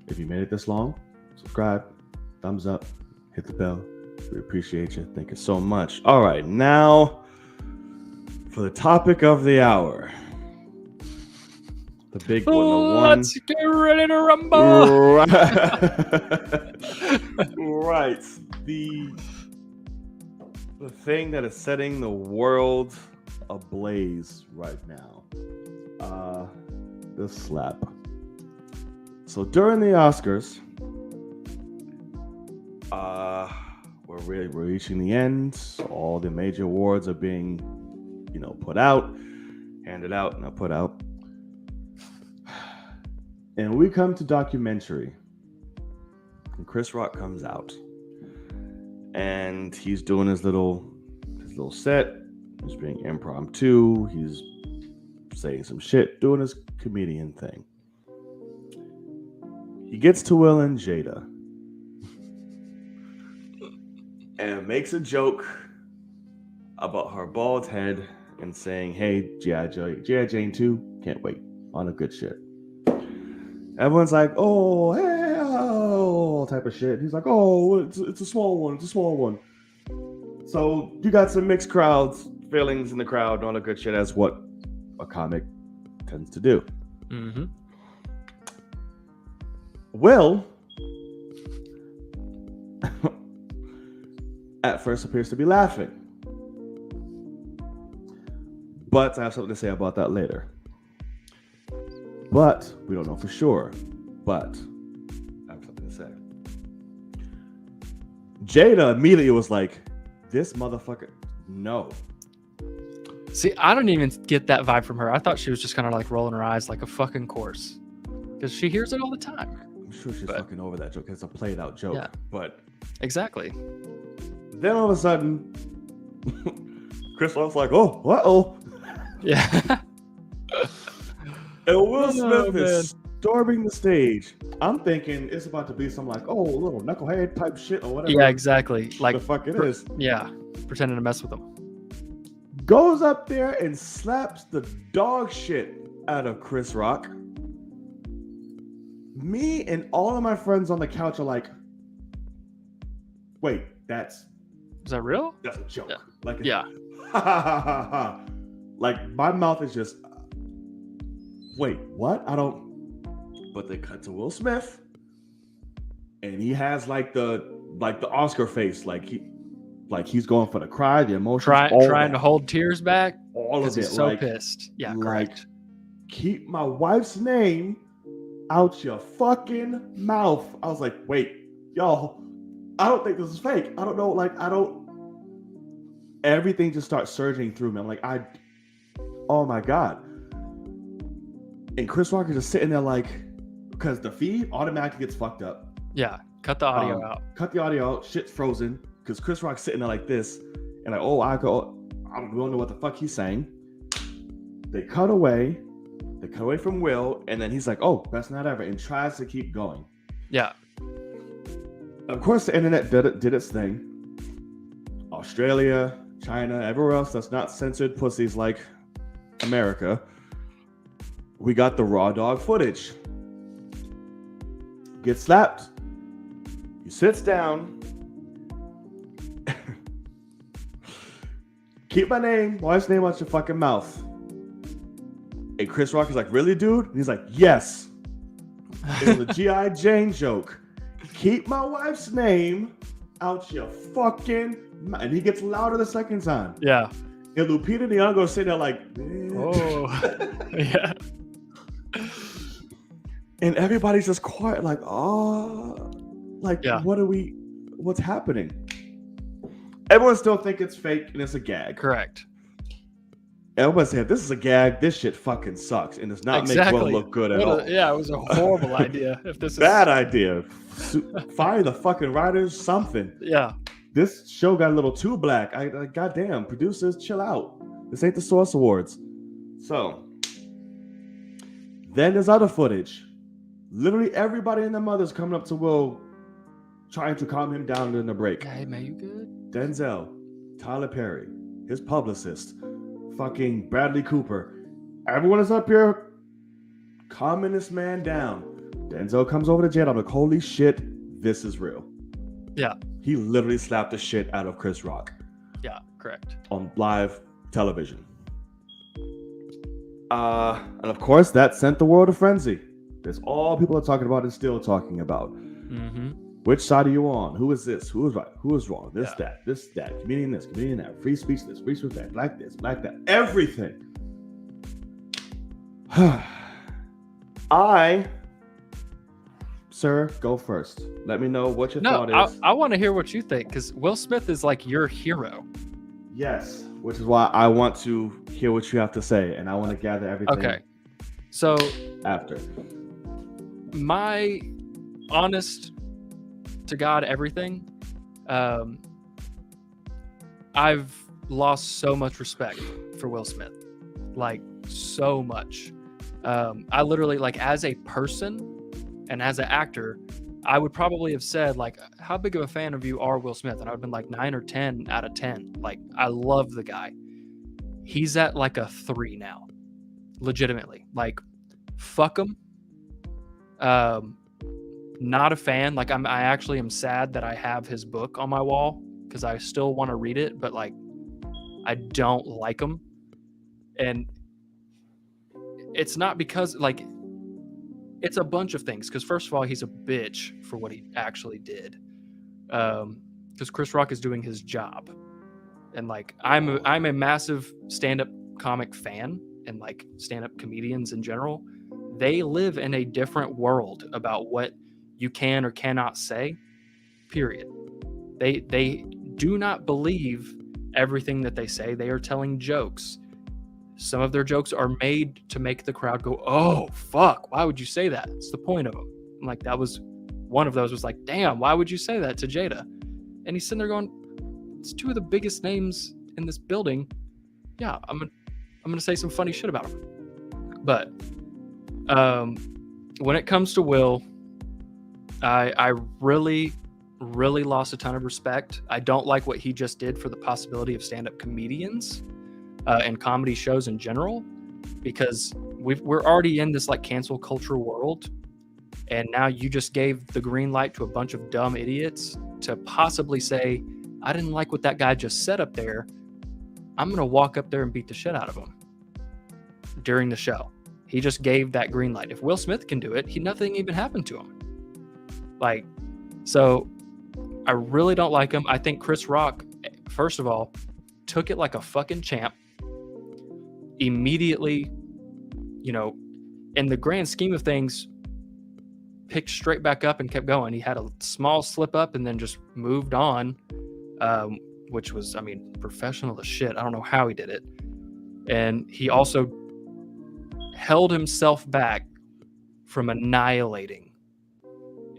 if you made it this long, subscribe, thumbs up, hit the bell. We appreciate you. Thank you so much. All right, now for the topic of the hour. The big one, the one. Let's get ready to rumble. Right. The thing that is setting the world ablaze right now. The slap. So during the Oscars, we're reaching the end. All the major awards are being, put out, handed out, and put out. And we come to documentary, and Chris Rock comes out, and he's doing his little set. He's being impromptu. He's saying some shit, doing his comedian thing. He gets to Will and Jada, and makes a joke about her bald head and saying, "Hey, G.I. Jane 2, can't wait on a good shit." Everyone's like, "Oh, hey, oh," type of shit. He's like, "Oh, it's a small one. It's a small one." So you got some mixed feelings in the crowd, all the good shit, as what a comic tends to do. Mm-hmm. Will at first appears to be laughing, but I have something to say about that later. But we don't know for sure. But I have something to say. Jada immediately was like, "This motherfucker, no." See, I don't even get that vibe from her. I thought she was just kind of like rolling her eyes like a fucking course, because she hears it all the time. I'm sure she's fucking over that joke. It's a played out joke. Yeah. But Exactly. then all of a sudden, Chris Rock's like, "Oh, uh-oh." Yeah. And Will Smith man. is storming the stage. I'm thinking it's about to be some like, oh, little knucklehead type shit or whatever. Yeah, exactly. Like the fuck it is. Yeah, pretending to mess with them. Goes up there and slaps the dog shit out of Chris Rock. Me and all of my friends on the couch are like, "Wait, Is that real? that's a joke." Yeah. Like, Yeah. Like my mouth is just, wait, what? I don't. But they cut to Will Smith, and he has like the Oscar face, like he's going for the cry, the emotion, Trying to hold tears back all of because it. he's so like, pissed. Yeah, like, correct. keep my wife's name out your fucking mouth. I was like, wait, y'all, I don't think this is fake. I don't know, everything just starts surging through me. I'm like, oh my God. And Chris Rock is just sitting there like, because the feed automatically gets fucked up. Yeah, cut the audio out. Cut the audio out, shit's frozen, because Chris Rock's sitting there like this, and like, oh, I don't know what the fuck he's saying. They cut away from Will, and then he's like, "Oh, best night ever," and tries to keep going. Yeah. Of course, the internet did its thing. Australia, China, everywhere else that's not censored pussies like America, we got the raw dog footage. Gets slapped. He sits down. Keep my wife's name out your fucking mouth. And Chris Rock is like, "Really, dude?" And he's like, "Yes." It was a G.I. Jane joke. Keep my wife's name out your fucking mouth. And he gets louder the second time. Yeah. And Lupita Nyong'o sitting there like, oh, yeah. And everybody's just quiet, like, oh, like, yeah. What's happening? Everyone still think it's fake and it's a gag. Correct. Everyone said, "This is a gag. This shit fucking sucks and does not make Will look good at all." Yeah, it was a horrible idea. If this is bad idea, fire the fucking writers. Something. Yeah. This show got a little too black. I goddamn, producers, chill out. This ain't the Source Awards. So then there's other footage. Literally everybody and their mother's coming up to Will, trying to calm him down in the break. Hey man, you good? Denzel, Tyler Perry, his publicist, fucking Bradley Cooper. Everyone is up here calming this man down. Denzel comes over to Jada. I'm like, holy shit, this is real. Yeah. He literally slapped the shit out of Chris Rock. Yeah, correct. On live television. And of course, that sent the world to frenzy. That's all people are talking about and still talking about. Mm-hmm. Which side are you on? Who is this? Who is right? Who is wrong? This, that. Comedian this, comedian that. Free speech this, free speech that. Black this, black that. Everything. Sir, go first. Let me know what your thought is. I want to hear what you think, because Will Smith is like your hero. Yes, which is why I want to hear what you have to say, and I want to gather everything. Okay. So after my honest to God everything, I've lost so much respect for Will Smith, like so much. I literally, like, as a person and as an actor, I would probably have said, like, how big of a fan of you are Will Smith? And I would have been like 9 or 10 out of 10. Like, I love the guy. He's at like a 3 now. Legitimately. Like, fuck him. Not a fan. Like, I actually am sad that I have his book on my wall because I still want to read it, but like, I don't like him. And it's not because, like, it's a bunch of things. Because first of all, he's a bitch for what he actually did. Because Chris Rock is doing his job, and like, I'm a massive stand-up comic fan, and like stand-up comedians in general, they live in a different world about what you can or cannot say. Period. They do not believe everything that they say. They are telling jokes. Some of their jokes are made to make the crowd go, oh, fuck, why would you say that? It's the point of them. And like, that was one of those was like, damn, why would you say that to Jada? And he's sitting there going, it's two of the biggest names in this building. Yeah, I'm gonna say some funny shit about him. But when it comes to Will, I really, really lost a ton of respect. I don't like what he just did for the possibility of stand-up comedians and comedy shows in general, because we're already in this like cancel culture world, and now you just gave the green light to a bunch of dumb idiots to possibly say, I didn't like what that guy just said up there. I'm gonna walk up there and beat the shit out of him during the show. He just gave that green light. If Will Smith can do it, nothing even happened to him. Like, so I really don't like him. I think Chris Rock, first of all, took it like a fucking champ. Immediately, you know, in the grand scheme of things, picked straight back up and kept going. He had a small slip up and then just moved on, which was, I mean, professional as shit. I don't know how he did it. And he also held himself back from annihilating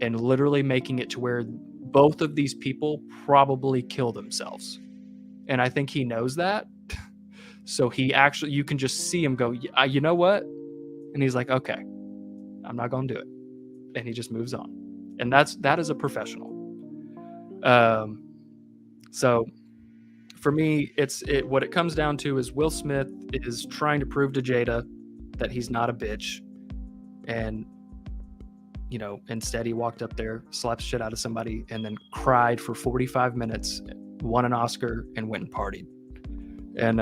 and literally making it to where both of these people probably kill themselves. And I think he knows that. So he actually, you can just see him go, you know what? And he's like, okay, I'm not going to do it. And he just moves on. And that is a professional. So for me, what it comes down to is Will Smith is trying to prove to Jada that he's not a bitch. And, you know, instead he walked up there, slapped shit out of somebody, and then cried for 45 minutes, won an Oscar, and went and partied. And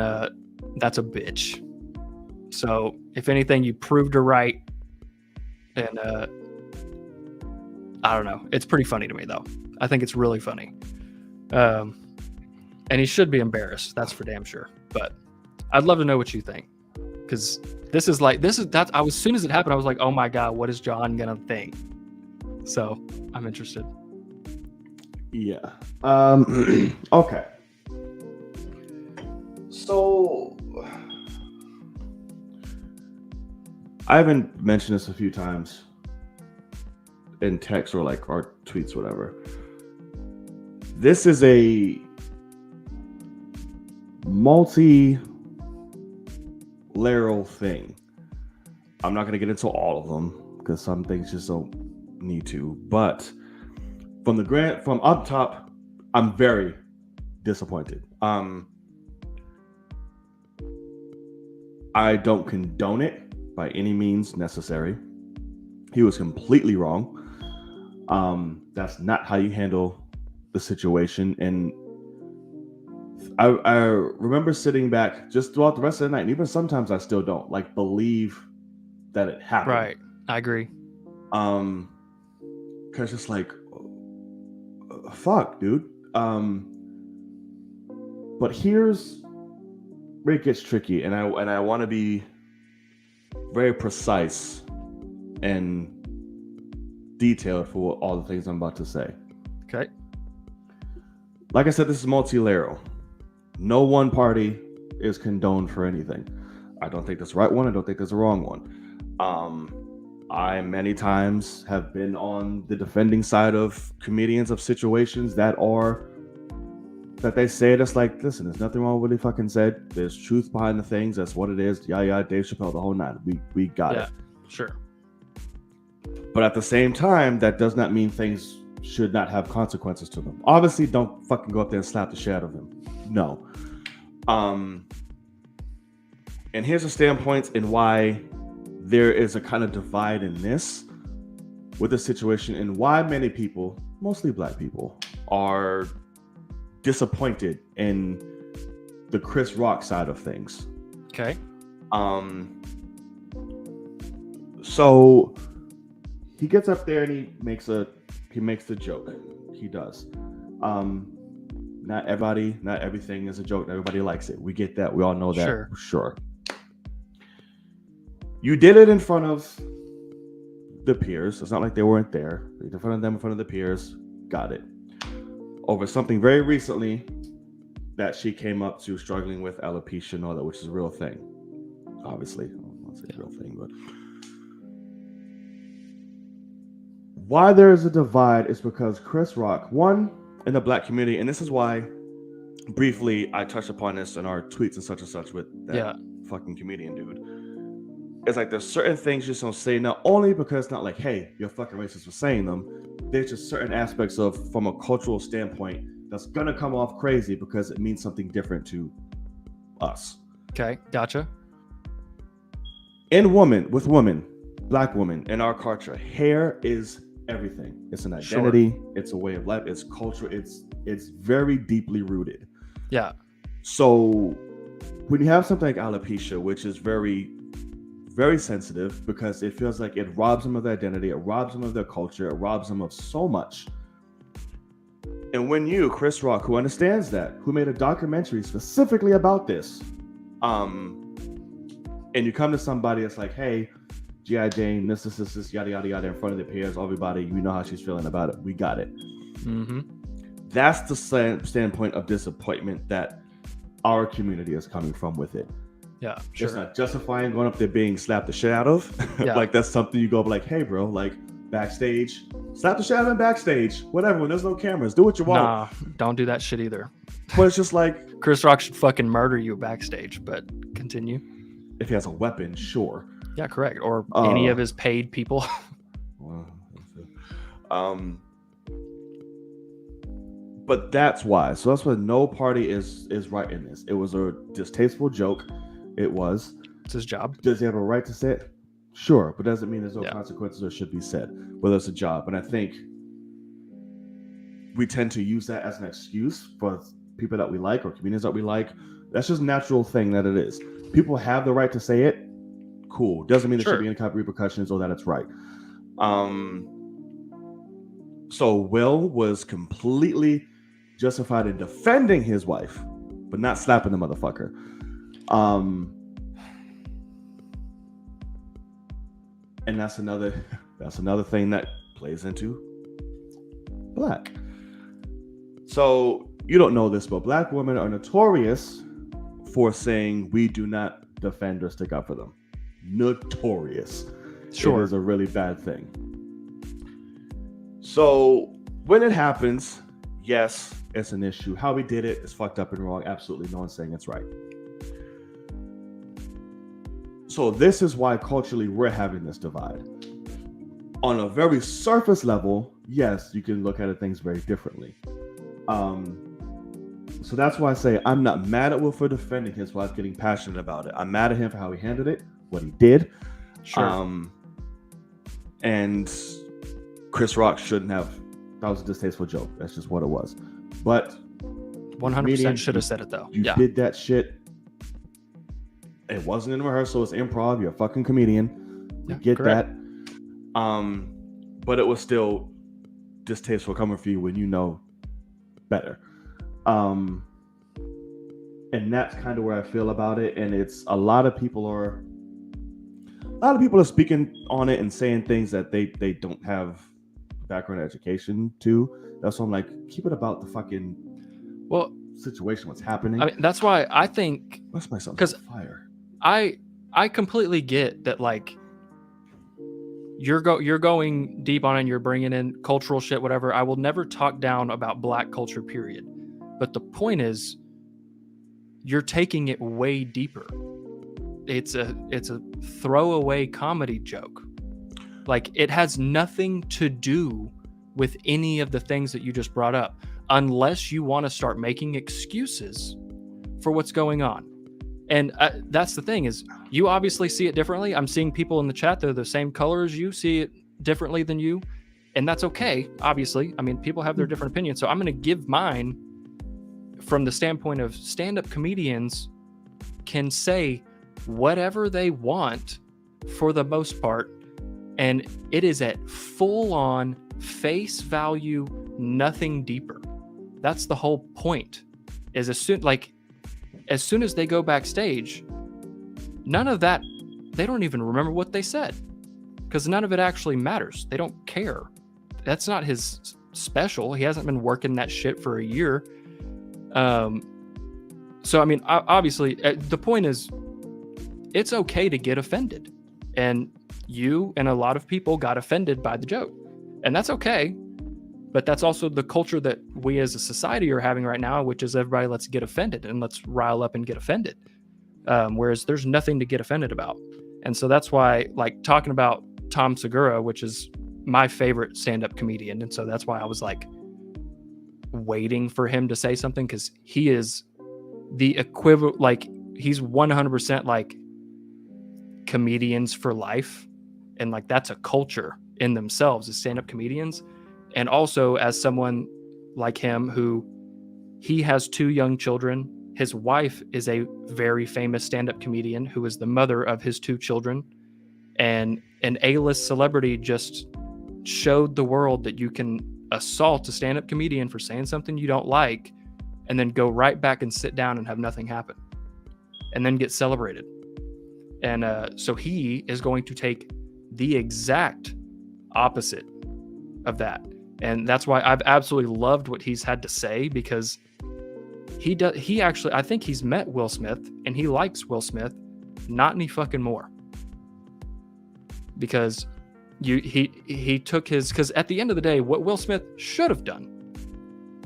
that's a bitch. So if anything, you proved her right. And I don't know. It's pretty funny to me, though. I think it's really funny. And he should be embarrassed. That's for damn sure. But I'd love to know what you think. Because as soon as it happened, I was like, oh my God, what is John going to think? So I'm interested. Yeah. Okay. So I haven't mentioned this a few times in text or tweets, whatever. This is a multi-layeral thing. I'm not going to get into all of them because some things just don't need to. But from up top, I'm very disappointed. I don't condone it by any means necessary. He was completely wrong. That's not how you handle the situation. And I remember sitting back just throughout the rest of the night, and even sometimes I still don't believe that it happened. Right. I agree. Because it's like, fuck, dude. But here's where it gets tricky, and I want to be very precise and detailed for all the things I'm about to say. Okay. Like I said, this is multi-layeral. No one party is condoned for anything. I don't think that's the right one. I don't think there's a wrong one. I many times have been on the defending side of comedians of situations that they say it. It's like, listen, there's nothing wrong with what he fucking said. There's truth behind the things. That's what it is. Yeah, Dave Chappelle, the whole night. We got it. Sure. But at the same time, that does not mean things should not have consequences to them. Obviously, don't fucking go up there and slap the shit out of him. No. And here's a standpoint in why there is a kind of divide in this with the situation, and why many people, mostly black people, are disappointed in the Chris Rock side of things. Okay. So he gets up there and he makes the joke. He does. Not everything is a joke. Everybody likes it. We get that. We all know that. Sure. You did it in front of the peers. It's not like they weren't there. In front of them, in front of the peers. Got it. Over something very recently that she came up to, struggling with alopecia and all that, which is a real thing. Obviously. I don't want to say a real thing, but why there is a divide is because Chris Rock, one, in the black community, and this is why briefly I touched upon this in our tweets and such with that fucking comedian dude. It's like there's certain things you just don't say, not only because it's not like, hey, you're fucking racist for saying them. There's just certain aspects of, from a cultural standpoint, that's gonna come off crazy because it means something different to us. Okay, gotcha. With women, black women, in our culture, hair is everything. It's an identity. Sure. It's a way of life. It's culture. It's very deeply rooted. Yeah. So when you have something like alopecia, which is very, very sensitive because it feels like it robs them of their identity, it robs them of their culture, it robs them of so much. And when you, Chris Rock, who understands that, who made a documentary specifically about this, and you come to somebody that's like, hey, G.I. Jane, this, yada, yada, yada, in front of the peers, everybody, you know how she's feeling about it. We got it. Mm-hmm. That's the standpoint of disappointment that our community is coming from with it. Yeah, sure. It's not justifying going up there being slapped the shit out of. Yeah. Like, that's something you go like, hey, bro, like, backstage, slap the shit out of them backstage, whatever, when there's no cameras, do what you want. Nah, don't do that shit either. But it's just like, Chris Rock should fucking murder you backstage, but continue. If he has a weapon, sure. Yeah, correct. Or any of his paid people. But that's why. So that's why no party is right in this. It was a distasteful joke. It was. It's his job. Does he have a right to say it? Sure, but doesn't mean there's no consequences or should be said. Whether it's a job. And I think we tend to use that as an excuse for people that we like or comedians that we like. That's just a natural thing that it is. People have the right to say it. Cool. Doesn't mean there should be any kind of repercussions or that it's right. So Will was completely justified in defending his wife, but not slapping the motherfucker. And that's another thing that plays into black. So you don't know this, but black women are notorious for saying we do not defend or stick up for them. Notorious. Sure. It is a really bad thing. So when it happens, yes, it's an issue. How we did it is fucked up and wrong. Absolutely, no one's saying it's right. So this is why culturally we're having this divide. On a very surface level, yes, you can look at things very differently. So that's why I say I'm not mad at Will for defending his wife, getting passionate about it. I'm mad at him for how he handled it, what he did. Sure. And Chris Rock shouldn't have. That was a distasteful joke. That's just what it was. But 100% should have said it though. You did that shit. It wasn't in rehearsal. It's improv. You're a fucking comedian. You get correct. That. But it was still distasteful coming for you when you know better. And that's kind of where I feel about it. And it's a lot of people are speaking on it and saying things that they don't have background education to. That's why I'm like, keep it about the fucking situation, what's happening. I mean, that's why I think what's my son's fire. I completely get that, like, you're going deep on it and you're bringing in cultural shit, whatever. I will never talk down about black culture, period. But the point is, you're taking it way deeper. It's a throwaway comedy joke. Like, it has nothing to do with any of the things that you just brought up, unless you want to start making excuses for what's going on. And that's the thing, is you obviously see it differently. I'm seeing people in the chat, they're the same color as you, see it differently than you. And that's okay, obviously. I mean, people have their different opinions. So I'm going to give mine from the standpoint of stand-up comedians can say whatever they want for the most part. And it is at full-on face value, nothing deeper. That's the whole point. Is as soon as they go backstage, none of that, they don't even remember what they said, because none of it actually matters. They don't care. That's not his special. He hasn't been working that shit for a year. So I mean, obviously, the point is, it's okay to get offended, and you and a lot of people got offended by the joke, and that's okay. But that's also the culture that we as a society are having right now, which is everybody, let's get offended and let's rile up and get offended. Whereas there's nothing to get offended about. And so that's why, like, talking about Tom Segura, which is my favorite stand-up comedian. And so that's why I was like waiting for him to say something, because he is the equivalent, like, he's 100% like comedians for life. And like, that's a culture in themselves as stand-up comedians. And also as someone like him, who he has 2 young children. His wife is a very famous stand-up comedian who is the mother of his 2 children. And an A-list celebrity just showed the world that you can assault a stand-up comedian for saying something you don't like, and then go right back and sit down and have nothing happen, and then get celebrated. And so he is going to take the exact opposite of that. And that's why I've absolutely loved what he's had to say, because he actually, I think he's met Will Smith and he likes Will Smith, not any fucking more. Because he took his, because at the end of the day, what Will Smith should have done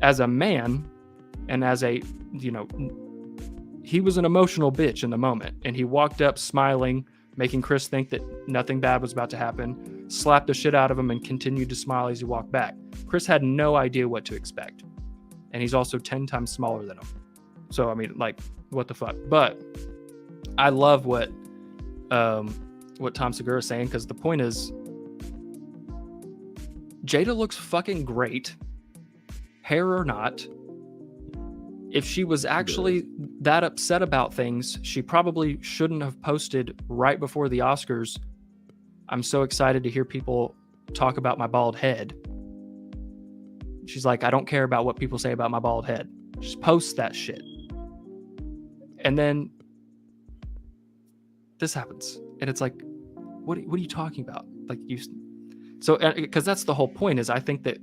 as a man, and as a, you know, he was an emotional bitch in the moment, and he walked up smiling, making Chris think that nothing bad was about to happen, slapped the shit out of him, and continued to smile as he walked back. Chris had no idea what to expect. And he's also 10 times smaller than him. So, I mean, like, what the fuck? But I love what Tom Segura is saying, because the point is, Jada looks fucking great, hair or not. If she was actually that upset about things, she probably shouldn't have posted right before the Oscars, "I'm so excited to hear people talk about my bald head." She's like, "I don't care about what people say about my bald head." Just post that shit. And then this happens. And it's like, what are you talking about? Like, so, because that's the whole point, is I think that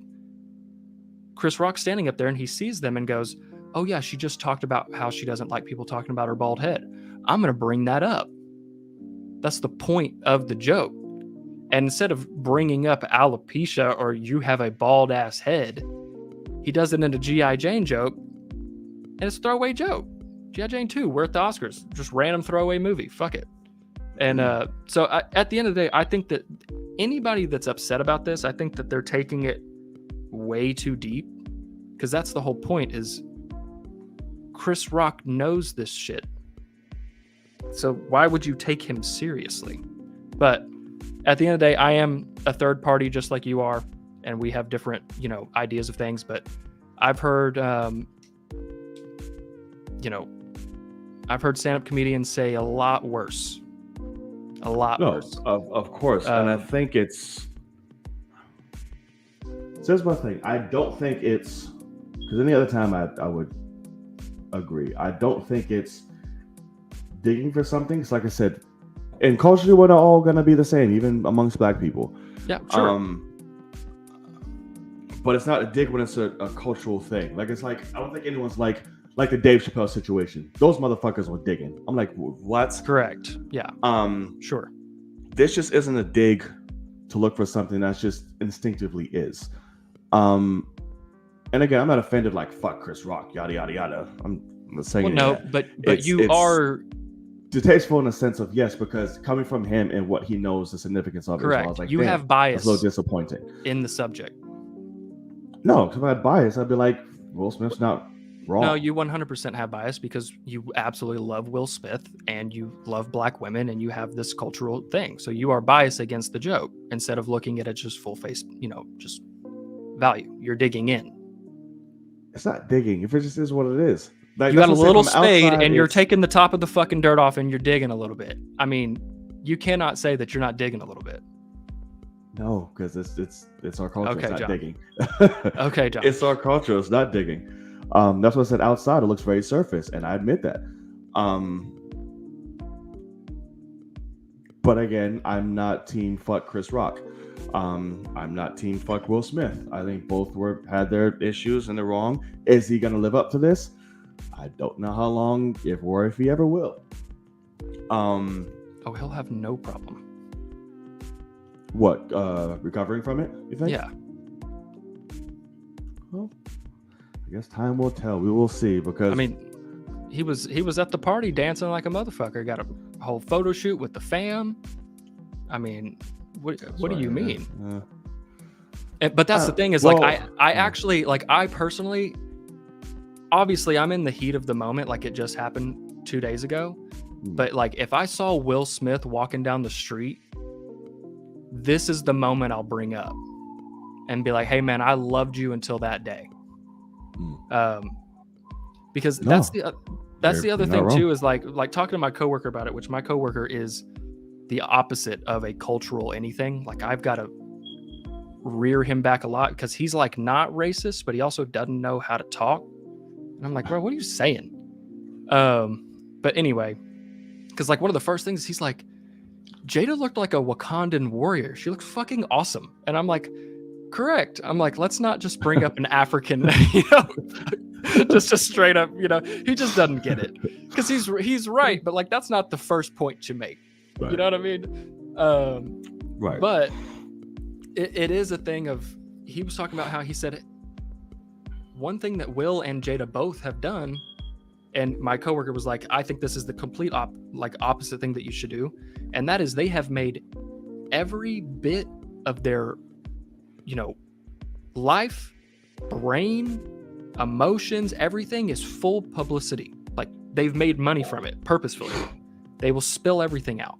Chris Rock's standing up there and he sees them and goes, "Oh yeah, she just talked about how she doesn't like people talking about her bald head. I'm going to bring that up." That's the point of the joke. And instead of bringing up alopecia or you have a bald ass head, he does it in a G.I. Jane joke, and it's a throwaway joke. G.I. Jane 2, we're at the Oscars. Just random throwaway movie. Fuck it. And so at the end of the day, I think that anybody that's upset about this, I think that they're taking it way too deep, because that's the whole point, is Chris Rock knows this shit. So why would you take him seriously? But at the end of the day, I am a third party just like you are, and we have different, ideas of things. But I've heard, I've heard stand-up comedians say a lot worse. A lot worse. Of course. And I think it's... So here's my thing. I don't think it's... Because any other time I would agree. I don't think it's digging for something. It's like I said, and culturally we're not all going to be the same, even amongst black people. Yeah, sure. But it's not a dig when it's a cultural thing. Like, it's like, I don't think anyone's like the Dave Chappelle situation. Those motherfuckers were digging. I'm like, what? Correct. Yeah. Sure. This just isn't a dig to look for something that's just instinctively is. And again, I'm not offended like, fuck Chris Rock, yada, yada, yada. I'm not saying but you are distasteful in the sense of yes, because coming from him and what he knows the significance of it, Correct. I was like, You damn, have that's bias a little disappointing. in the subject. No, because if I had bias, I'd be like, Will Smith's not wrong. No, you 100% have bias because you absolutely love Will Smith and you love black women and you have this cultural thing. So you are biased against the joke instead of looking at it just full face, just value. You're digging in. It's not digging. If it just is what it is. Like, You got a little from spade outside, and you're it's- taking the top of the fucking dirt off and you're digging a little bit. I mean, you cannot say that you're not digging a little bit. No, because it's our culture. Okay, It's not John. digging. Okay, John. It's our culture. It's not digging. That's what I said. Outside, it looks very surface, and I admit that. But again, I'm not team fuck Chris Rock. I'm not team fuck Will Smith. I think both had their issues and they're wrong. Is he gonna live up to this? I don't know how long, if he ever will. Oh, he'll have no problem. What? Recovering from it? You think? Yeah. Well, I guess time will tell. We will see. Because I mean, he was at the party dancing like a motherfucker. Got a whole photo shoot with the fam. I mean, what do you mean? But that's the thing is, well, like, I actually, like, I personally, obviously, I'm in the heat of the moment, like it just happened 2 days ago. But like, if I saw Will Smith walking down the street, this is the moment I'll bring up and be like, "Hey, man, I loved you until that day." Because that's the other thing too, is like talking to my coworker about it, which my coworker is the opposite of a cultural anything. Like, I've got to rear him back a lot because he's like not racist, but he also doesn't know how to talk. And I'm like, bro, what are you saying? But anyway, because like one of the first things he's like, Jada looked like a Wakandan warrior. She looks fucking awesome. And I'm like, correct. I'm like, let's not just bring up an African, just a straight up, he just doesn't get it because he's right. But like, that's not the first point you make. Right. You know what I mean? Right. But it is a thing of, he was talking about how he said one thing that Will and Jada both have done. And my coworker was like, I think this is the complete opposite thing that you should do. And that is, they have made every bit of their, life, brain, emotions, everything is full publicity. Like, they've made money from it purposefully. They will spill everything out.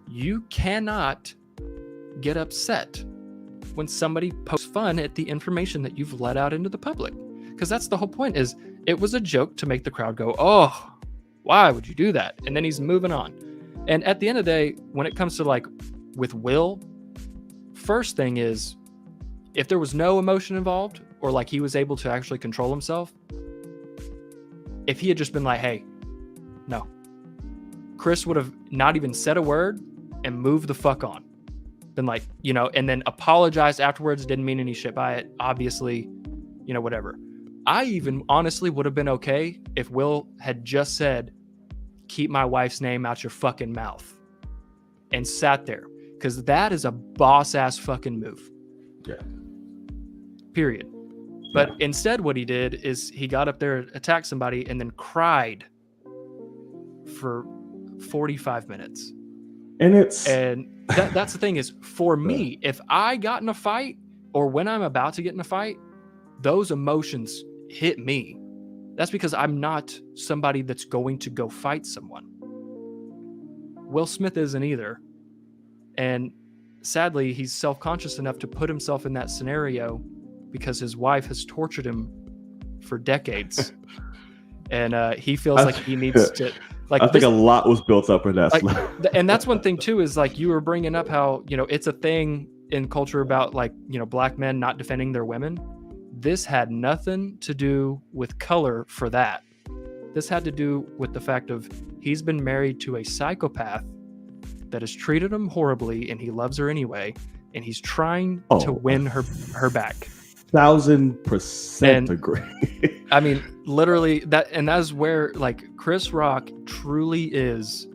You cannot get upset when somebody pokes fun at the information that you've let out into the public. Because that's the whole point, is it was a joke to make the crowd go, oh, why would you do that? And then he's moving on. And at the end of the day, when it comes to like with Will, first thing is, if there was no emotion involved, or like he was able to actually control himself, if he had just been like, hey, no, Chris would have not even said a word and moved the fuck on. Been like, and then apologized afterwards, didn't mean any shit by it, obviously, whatever. I even honestly would have been okay if Will had just said, keep my wife's name out your fucking mouth, and sat there, because that is a boss ass fucking move. Yeah. Period. But instead what he did is he got up there, attacked somebody, and then cried for 45 minutes. And that's the thing is, for me, if I got in a fight, or when I'm about to get in a fight, those emotions hit me. That's because I'm not somebody that's going to go fight someone. Will Smith isn't either. And sadly, he's self-conscious enough to put himself in that scenario because his wife has tortured him for decades. And he feels like he needs to... Like, I think a lot was built up in that. And that's one thing too, is like, you were bringing up how, it's a thing in culture about like, black men not defending their women. This had nothing to do with color for that. This had to do with the fact of, he's been married to a psychopath that has treated him horribly, and he loves her anyway, and he's trying to win her back. 1000% agree. I mean, literally that is where like Chris Rock truly is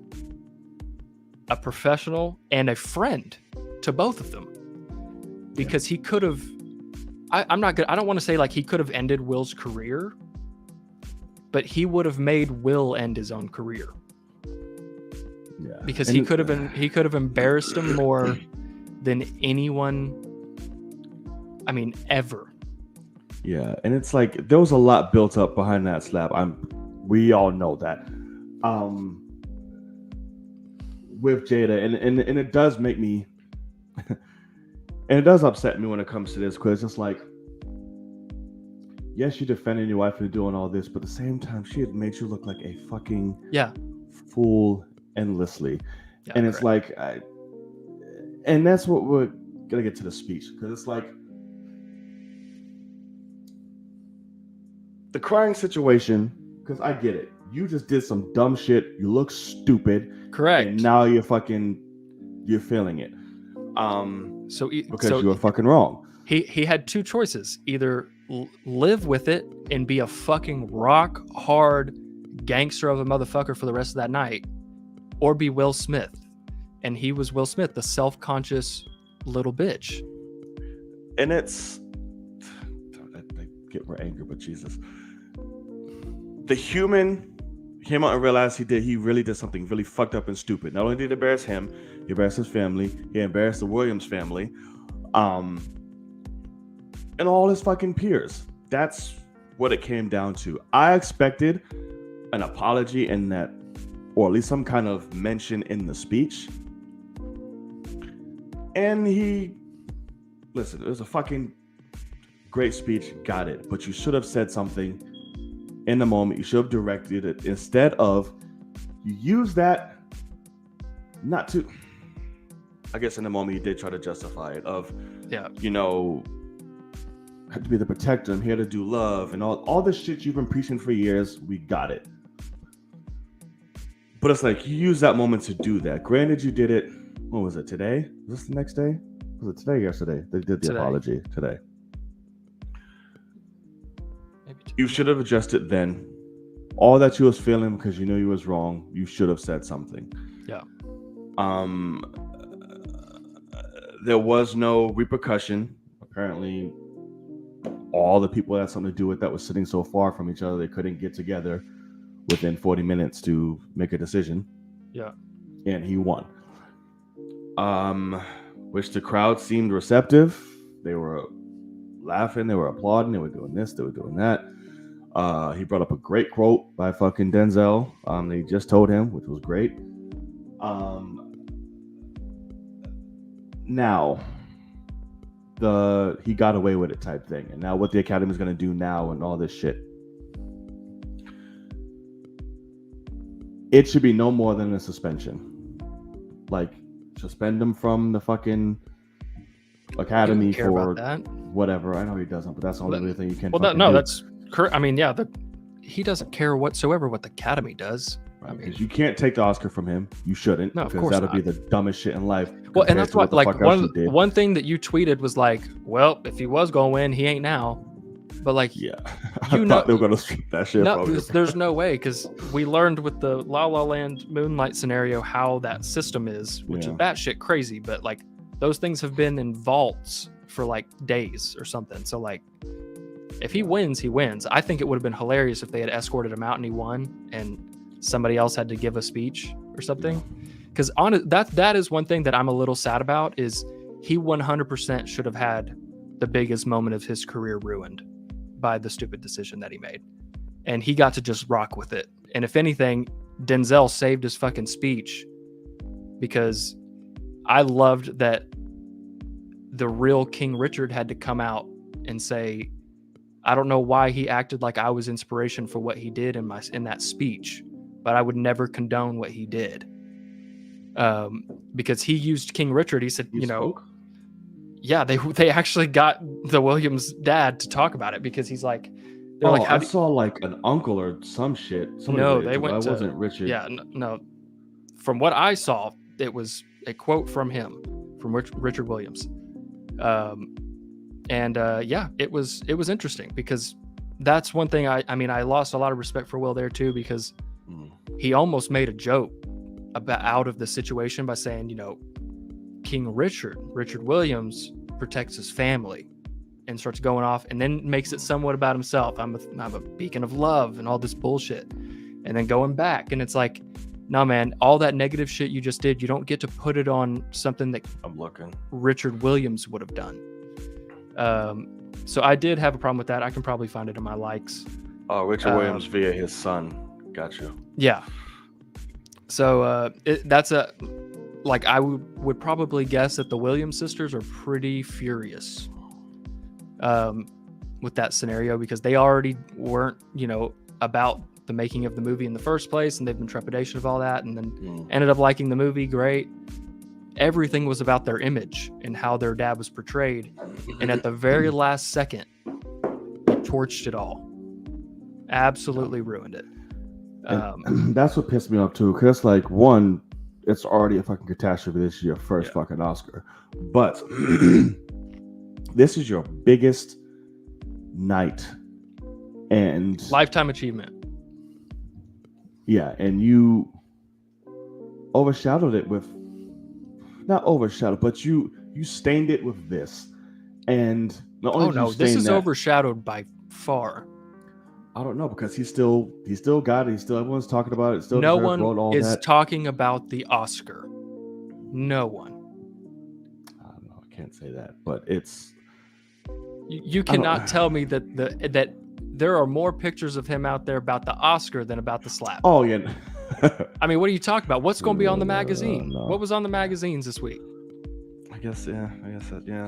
a professional and a friend to both of them, because he could have, I'm not good. I don't want to say like he could have ended Will's career, but he would have made Will end his own career. Yeah. because And he could have embarrassed him more than anyone. I mean, ever. Yeah, and it's like there was a lot built up behind that slap. We all know that. With Jada, and it does make me, and it does upset me when it comes to this, because it's like, yes, you're defending your wife and doing all this, but at the same time, she had made you look like a fucking fool endlessly, and it's correct. and that's what we're gonna get to the speech, because it's like the crying situation, because I get it. You just did some dumb shit. You look stupid. Correct. And now you're feeling it. Because you were fucking wrong. He had two choices: either live with it and be a fucking rock hard gangster of a motherfucker for the rest of that night, or be Will Smith. And he was Will Smith, the self-conscious little bitch. And it's, I get more angry, but Jesus. The human came out and realized he really did something really fucked up and stupid. Not only did he embarrass him, he embarrassed his family, he embarrassed the Williams family, and all his fucking peers. That's what it came down to. I expected an apology in that, or at least some kind of mention in the speech. And listen, it was a fucking great speech, got it. But you should have said something in the moment. You should have directed it, instead of you use that not to, I guess in the moment you did try to justify it of, you know, have to be the protector, I'm here to do love, and all this shit you've been preaching for years. We got it. But it's like you use that moment to do that. Granted, you did it, what was it, today? Was this the next day? Was it today or yesterday? They did the apology today. You should have addressed it then. All that you was feeling because you knew you was wrong, you should have said something. Yeah. There was no repercussion. Apparently, all the people that had something to do with that was sitting so far from each other they couldn't get together within 40 minutes to make a decision. Yeah. And he won. Which the crowd seemed receptive. They were laughing, they were applauding, they were doing this, they were doing that. He brought up a great quote by fucking Denzel. They just told him, which was great. Now, he got away with it type thing, and now what the Academy is going to do now and all this shit, it should be no more than a suspension. Like, suspend him from the fucking Academy for whatever. I know he doesn't, but that's the only thing you can. Well, no, that's correct. I mean, yeah, he doesn't care whatsoever what the Academy does. Right, I mean, you can't take the Oscar from him. You shouldn't. No, of because course that'll not. be the dumbest shit in life. Well, and that's what like one thing that you tweeted was like, well, if he was gonna win, he ain't now. But like, yeah, I thought they were gonna strip that shit. No, there's no way, because we learned with the La La Land Moonlight scenario how that system is, which is batshit crazy. But like, those things have been in vaults for like days or something. So like, if he wins, he wins. I think it would have been hilarious if they had escorted him out and he won, and somebody else had to give a speech or something. Because that is one thing that I'm a little sad about, is he 100% should have had the biggest moment of his career ruined by the stupid decision that he made. And he got to just rock with it. And if anything, Denzel saved his fucking speech, because I loved that the real King Richard had to come out and say, I don't know why he acted like I was inspiration for what he did in that speech, but I would never condone what he did. Because he used King Richard. He said, yeah, they actually got the Williams dad to talk about it, because he's like, they're like, I saw like an uncle or some shit. No, they went to, wasn't Richard. Yeah, no. From what I saw, it was a quote from him, from Richard Williams. Yeah, it was interesting, because that's one thing I lost a lot of respect for Will there too, because he almost made a joke out of the situation by saying, King Richard Williams protects his family, and starts going off, and then makes it somewhat about himself. I'm a beacon of love and all this bullshit, and then going back, and it's like, No, man, all that negative shit you just did, you don't get to put it on something that I'm looking. Richard Williams would have done. So I did have a problem with that. I can probably find it in my likes. Oh, Richard Williams via his son. Got you. Yeah. So that's like I would probably guess that the Williams sisters are pretty furious with that scenario, because they already weren't, about the making of the movie in the first place, and they've been trepidation of all that, and then ended up liking the movie. Great. Everything was about their image and how their dad was portrayed, and at the very last second, he torched it all. Absolutely ruined it. That's what pissed me off too, because like, one, it's already a fucking catastrophe. This is your first fucking Oscar, but this is your biggest night and lifetime achievement. Yeah, and you overshadowed it with, not overshadowed, but you stained it with this. And not only this is overshadowed by far. I don't know, because he still got it. Everyone's talking about it. Still no one is talking about the Oscar. No one. I don't know. I can't say that, but it's. You cannot tell me that there are more pictures of him out there about the Oscar than about the slap. Oh yeah. I mean, what are you talking about? What's going to be on the magazine? No. What was on the magazines this week? I guess yeah.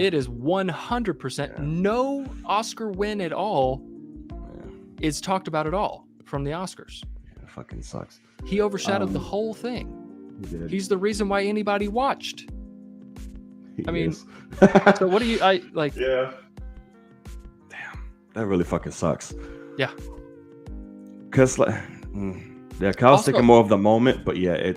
It is 100% no Oscar win at all. Is talked about at all from the Oscars. Yeah, it fucking sucks. He overshadowed the whole thing. He did. He's the reason why anybody watched. I mean, so what do you like? Yeah. Damn, that really fucking sucks. Yeah. Cause like, Kyle's taking more of the moment, but yeah.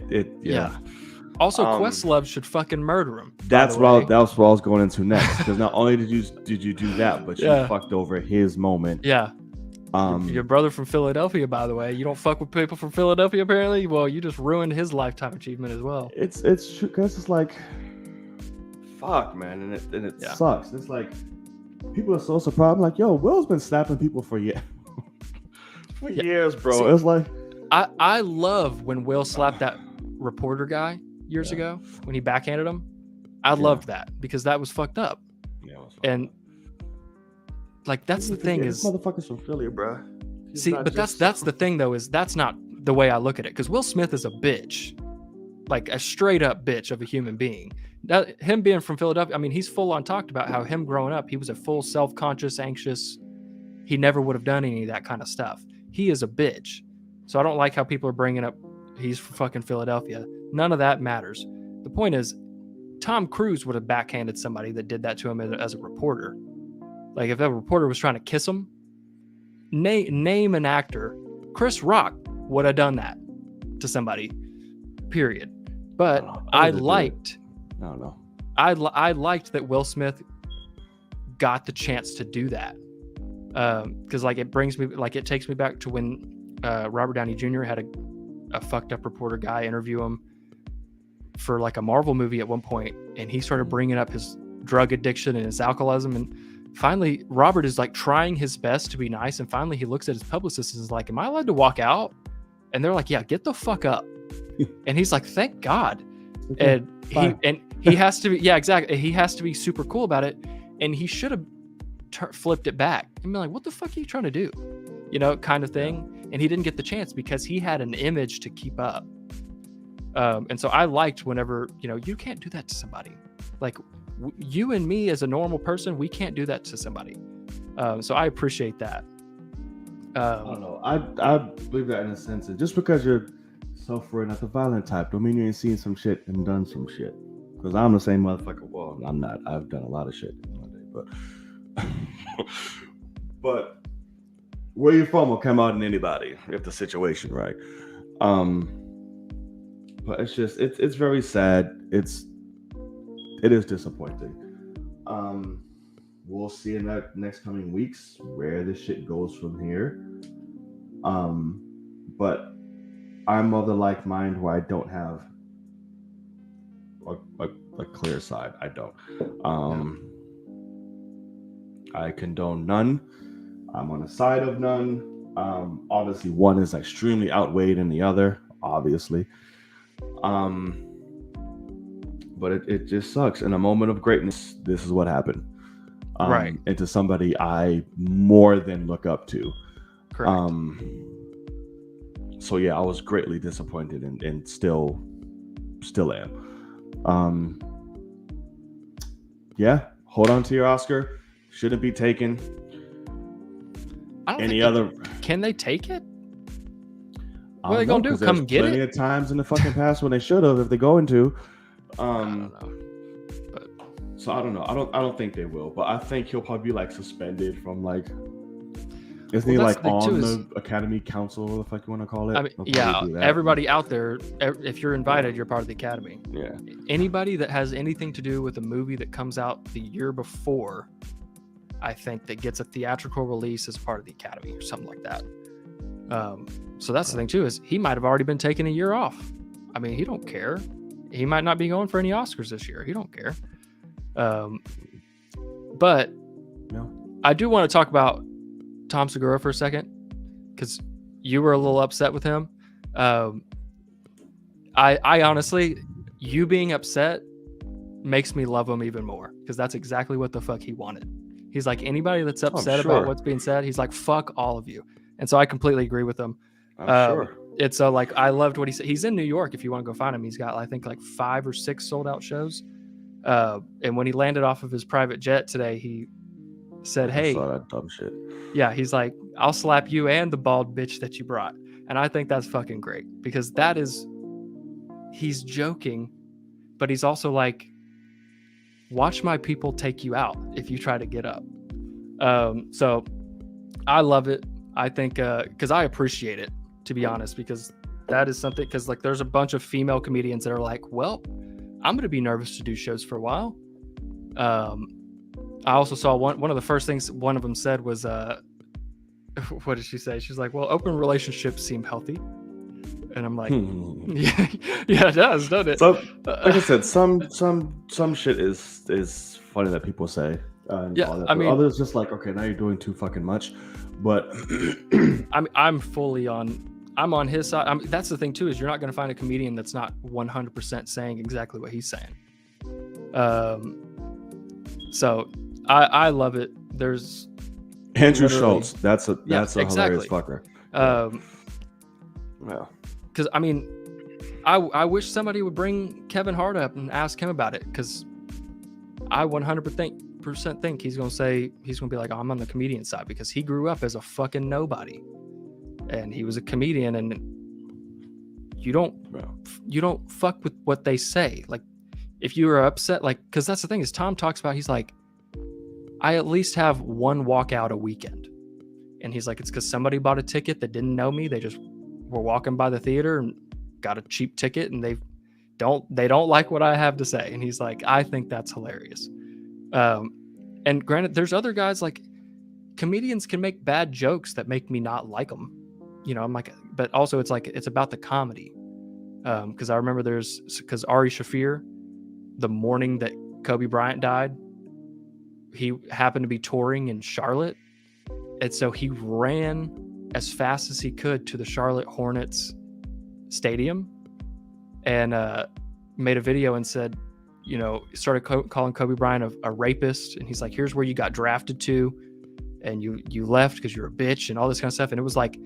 Also, Questlove should fucking murder him. That's what I was going into next. Because not only did you do that, but you fucked over his moment. Yeah. Your brother from Philadelphia, by the way. You don't fuck with people from Philadelphia, apparently. Well, you just ruined his lifetime achievement as well. It's true, because it's like, fuck, man, and it sucks. It's like, people are so surprised. I'm like, yo, Will's been snapping people for years, years, bro. See, it's like, I love when Will slapped that reporter guy years ago when he backhanded him. I loved that, because that was fucked up. Yeah, it was fucked up. Like, that's the thing is, motherfuckers from Philly, bro. See, but that's the thing though, is that's not the way I look at it, because Will Smith is a bitch, like a straight up bitch of a human being. Now, him being from Philadelphia, I mean, he's full on talked about how him growing up, he was a full self-conscious, anxious. He never would have done any of that kind of stuff. He is a bitch. So I don't like how people are bringing up he's from fucking Philadelphia. None of that matters. The point is, Tom Cruise would have backhanded somebody that did that to him as a reporter. Like, if a reporter was trying to kiss him, name an actor. Chris Rock would have done that to somebody, period. But I liked that Will Smith got the chance to do that. Because like, it takes me back to when Robert Downey Jr. had a fucked up reporter guy interview him for like a Marvel movie at one point, and he started bringing up his drug addiction and his alcoholism, and finally Robert is like trying his best to be nice, and finally he looks at his publicist and is like, am I allowed to walk out? And they're like, yeah, get the fuck up. And he's like, thank God. And he has to be, yeah, exactly, he has to be super cool about it, and he should have flipped it back and be like, what the fuck are you trying to do, kind of thing. And he didn't get the chance because he had an image to keep up. And so I liked whenever, you can't do that to somebody. Like, you and me as a normal person, we can't do that to somebody. So I appreciate that. I don't know. I believe that in a sense. And just because you're suffering not the violent type, don't mean you ain't seen some shit and done some shit. Because I'm the same motherfucker. Well, I'm not. I've done a lot of shit in one day, but where you're from will come out in anybody if the situation right. But it's just it's very sad. It is disappointing. We'll see in the next coming weeks where this shit goes from here. But I'm of the like mind where I don't have a clear side. I don't. I condone none. I'm on the side of none. Obviously, one is extremely outweighed in the other, obviously. But it just sucks. In a moment of greatness, this is what happened. Right. And to somebody I more than look up to. Correct. So yeah, I was greatly disappointed and still am. Yeah, hold on to your Oscar. Shouldn't be taken. I don't Any think other? Can they take it? I What are they don't gonna know, do? 'cause there's Come get plenty it? of times in the fucking past when they should have, if they're going to. I don't know. So I don't know. I don't think they will, but I think he'll probably be like suspended from like. Isn't he that's like the thing, too, on is- the Academy Council, or the fuck you want to call it? I mean, They'll probably yeah, do that. everybody out there, if you're invited, you're part of the Academy. Yeah. Anybody that has anything to do with a movie that comes out the year before, I think that gets a theatrical release as part of the Academy or something like that. So that's the thing too, is he might have already been taking a year off. I mean, he don't care. He might not be going for any Oscars this year. He don't care. But No. I do want to talk about Tom Segura for a second, because you were a little upset with him. I honestly, you being upset makes me love him even more, because that's exactly what the fuck he wanted. He's like, anybody that's upset about what's being said, he's like, fuck all of you. And so I completely agree with him. I'm sure. It's so like, I loved what he said. He's in New York. If you want to go find him, he's got, I think, like 5 or 6 sold out shows. And when he landed off of his private jet today, he said, hey, I saw that dumb shit. Yeah, he's like, I'll slap you and the bald bitch that you brought. And I think that's fucking great, because that is, he's joking, but he's also like, watch my people take you out if you try to get up. So I love it. I think, because I appreciate it, to be honest, because that is something, because like there's a bunch of female comedians that are like, well, I'm going to be nervous to do shows for a while. I also saw one of the first things one of them said was, what did she say? She's like, well, open relationships seem healthy. And I'm like, yeah, it does, doesn't it? So, like I said, some shit is funny that people say. Yeah, I mean, others just like, okay, now you're doing too fucking much. But I'm fully on. I'm on his side. That's the thing too, is you're not going to find a comedian that's not 100% saying exactly what he's saying. So I love it. There's Andrew Schultz. That's a exactly. hilarious fucker. Well, because I mean, I wish somebody would bring Kevin Hart up and ask him about it, because I 100% think he's going to be like, oh, I'm on the comedian side, because he grew up as a fucking nobody and he was a comedian, and you don't fuck with what they say. Like, if you are upset, like, because that's the thing is Tom talks about, he's like, I at least have one walkout a weekend. And he's like, it's because somebody bought a ticket that didn't know me. They just were walking by the theater and got a cheap ticket, and they don't like what I have to say. And he's like, I think that's hilarious. And granted, there's other guys, like, comedians can make bad jokes that make me not like them. You know, I'm like, but also it's like, it's about the comedy. Because I remember because Ari Shaffir, the morning that Kobe Bryant died, he happened to be touring in Charlotte. And so he ran as fast as he could to the Charlotte Hornets stadium and made a video and said, you know, started calling Kobe Bryant a rapist. And he's like, here's where you got drafted to, and you left because you're a bitch and all this kind of stuff. And it was like,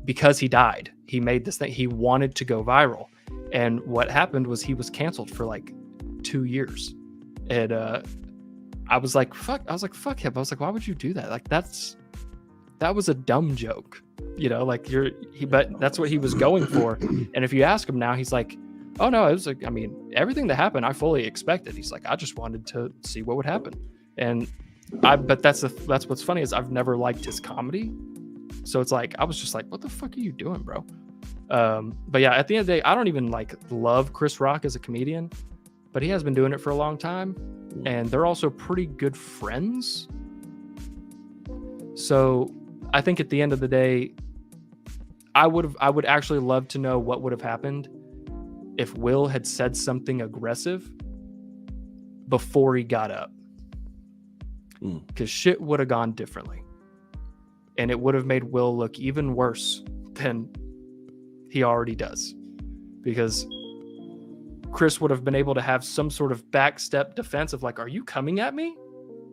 because he died, he made this thing. He wanted to go viral. And what happened was he was canceled for like 2 years. And I was like, fuck him. I was like, why would you do that? Like, that was a dumb joke, you know, like but that's what he was going for. And if you ask him now, he's like, oh no, it was like, I mean, everything that happened, I fully expected. He's like, I just wanted to see what would happen. And but that's what's funny is I've never liked his comedy. So it's like, I was just like, what the fuck are you doing, bro? But yeah, at the end of the day, I don't even like love Chris Rock as a comedian, but he has been doing it for a long time, and they're also pretty good friends. So I think at the end of the day, I would actually love to know what would have happened if Will had said something aggressive before he got up, because shit would have gone differently, and it would have made Will look even worse than he already does. because Chris would have been able to have some sort of backstep defense of like, are you coming at me?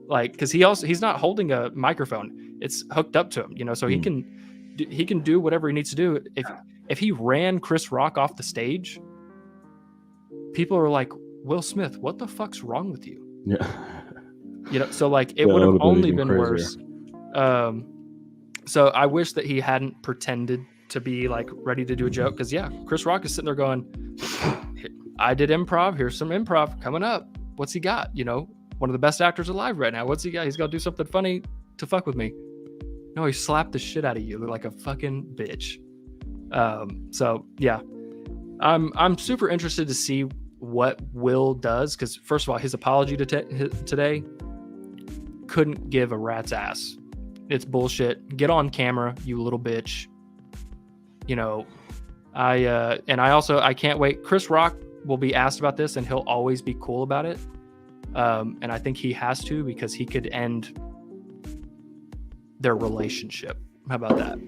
Like, because he's not holding a microphone, it's hooked up to him, you know, so he can do whatever he needs to do. If he ran Chris Rock off the stage, people are like, Will Smith, what the fuck's wrong with you? Yeah. You know, so like it would have only been worse. So I wish that he hadn't pretended to be like ready to do a joke, because Chris Rock is sitting there going, I did improv, here's some improv coming up. What's he got? You know, one of the best actors alive right now. What's he got? He's got to do something funny to fuck with me. No, he slapped the shit out of you like a fucking bitch. So yeah, I'm super interested to see what Will does, because first of all, his apology today couldn't give a rat's ass. It's bullshit. Get on camera, you little bitch. You know, I can't wait. Chris Rock will be asked about this, and he'll always be cool about it. And I think he has to, because he could end their relationship. How about that?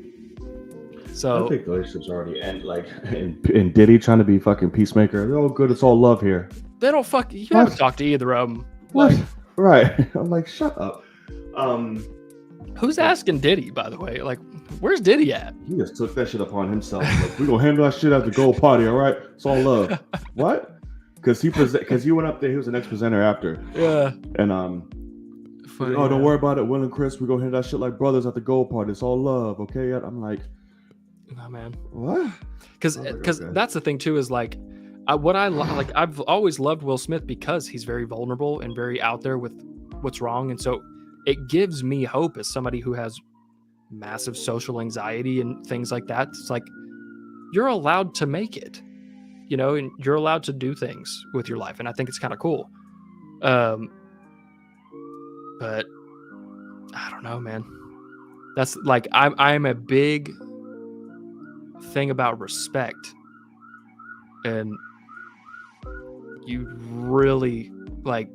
So I think the relationship's already end. Like, and Diddy trying to be fucking peacemaker. Oh, good, it's all love here. They don't fuck. You haven't talked to either of them. What? Like, right? I'm like, shut up. Who's asking Diddy, by the way? Like, where's Diddy at? He just took that shit upon himself. Like, we gonna handle that shit at the gold party, all right? It's all love. What? Because he went up there. He was the next presenter after. Yeah. And Funny, don't worry about it, Will and Chris. We gonna handle that shit like brothers at the gold party. It's all love, okay? I'm like, oh man. What? Because okay. That's the thing too, is like, I've always loved Will Smith because he's very vulnerable and very out there with what's wrong, and so it gives me hope as somebody who has massive social anxiety and things like that. It's like, you're allowed to make it, you know, and you're allowed to do things with your life, and I think it's kind of cool. But I don't know, man. That's like, I'm a big thing about respect, and you really, like,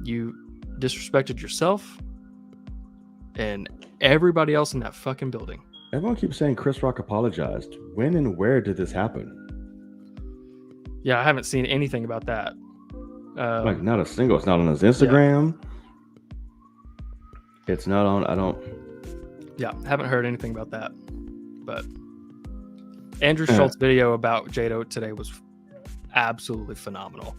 you disrespected yourself and everybody else in that fucking building. Everyone keeps saying Chris Rock apologized. When and where did this happen? Yeah, I haven't seen anything about that. Like, not a single. It's not on his Instagram. Yeah. It's not on. I don't. Yeah, haven't heard anything about that. But Andrew Schultz's video about Jado today was absolutely phenomenal.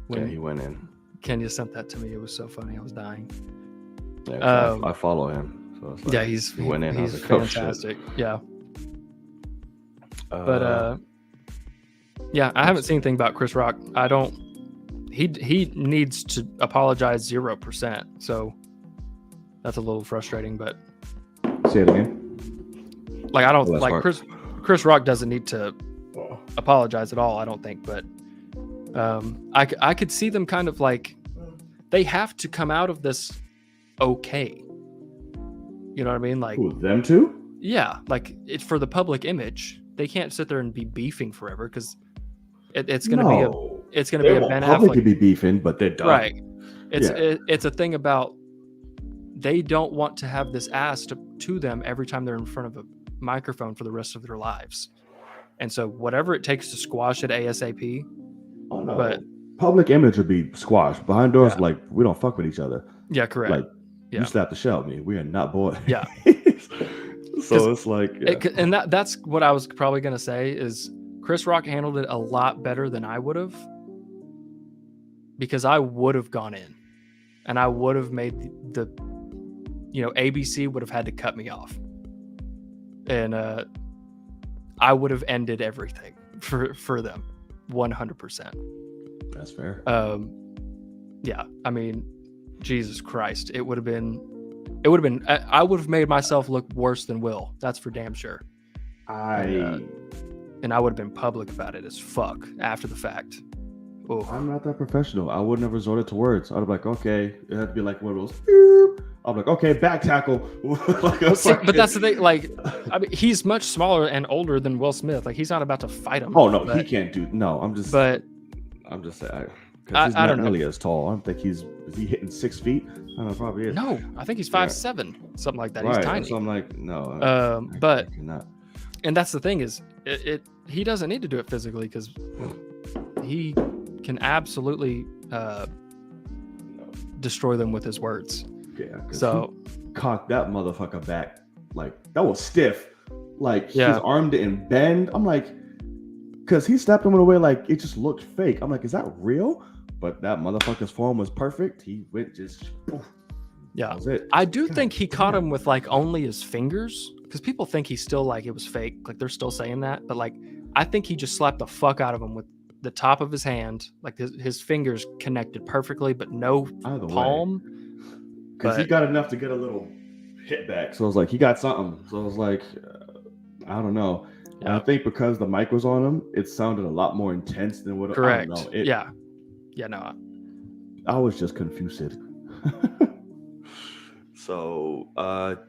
When he went in. Kenya sent that to me. It was so funny. I was dying. Yeah, I follow him. So it's like, he went in. He's I was like, fantastic. Oh, yeah. But yeah, I haven't seen anything about Chris Rock. I don't. He needs to apologize 0%. So that's a little frustrating. But say it again. Like, I don't like Chris Rock doesn't need to apologize at all, I don't think. But I could see them kind of like, they have to come out of this okay. You know what I mean? Like, who, them two? Yeah, like, it's for the public image. They can't sit there and be beefing forever, because it's going to be a Ben Affleck Affleck could be beefing, but they're done. Right. It's a thing about, they don't want to have this asked to them every time they're in front of a microphone for the rest of their lives. And so whatever it takes to squash it ASAP. Oh no. But public image would be squashed. Behind doors, like, we don't fuck with each other. Yeah, correct. Like, you slap the shell at me. We are not boys. Yeah. So it's like, and that's what I was probably going to say, is Chris Rock handled it a lot better than I would have, because I would have gone in and I would have made the ABC would have had to cut me off, and I would have ended everything for them 100%. That's fair. Yeah, I mean, Jesus Christ, it would have been. I would have made myself look worse than Will. That's for damn sure. And I would have been public about it as fuck after the fact. Ooh. I'm not that professional. I wouldn't have resorted to words. I'd be like, okay, it had to be like one of those. I'm like, okay, back tackle. But that's the thing. Like, I mean, he's much smaller and older than Will Smith. Like, he's not about to fight him. Oh no, he can't do. No, I'm just saying. He's not nearly as tall. I don't think is he hitting 6 feet? I don't know, probably is. No, I think he's 5'7", something like that. He's tiny. So I'm like, no. But not. And that's the thing is, he doesn't need to do it physically because he can absolutely destroy them with his words. Yeah. So he cocked that motherfucker back like that was stiff. Like Yeah. his arm didn't bend. I'm like, because he snapped him in a way like it just looked fake. I'm like, is that real? But that motherfucker's form was perfect. He went just. Poof, yeah, that was it. I do God think he caught damn. him with like only his fingers because people think he's still like it was fake. Like they're still saying that, but like I think he just slapped the fuck out of him with the top of his hand, like his fingers connected perfectly, but no Either way. palm. Because he got enough to get a little hit back. So I was like, he got something. So I was like, I don't know. And I think because the mic was on him, it sounded a lot more intense than what. Correct. I don't know. No. I was just confused. So,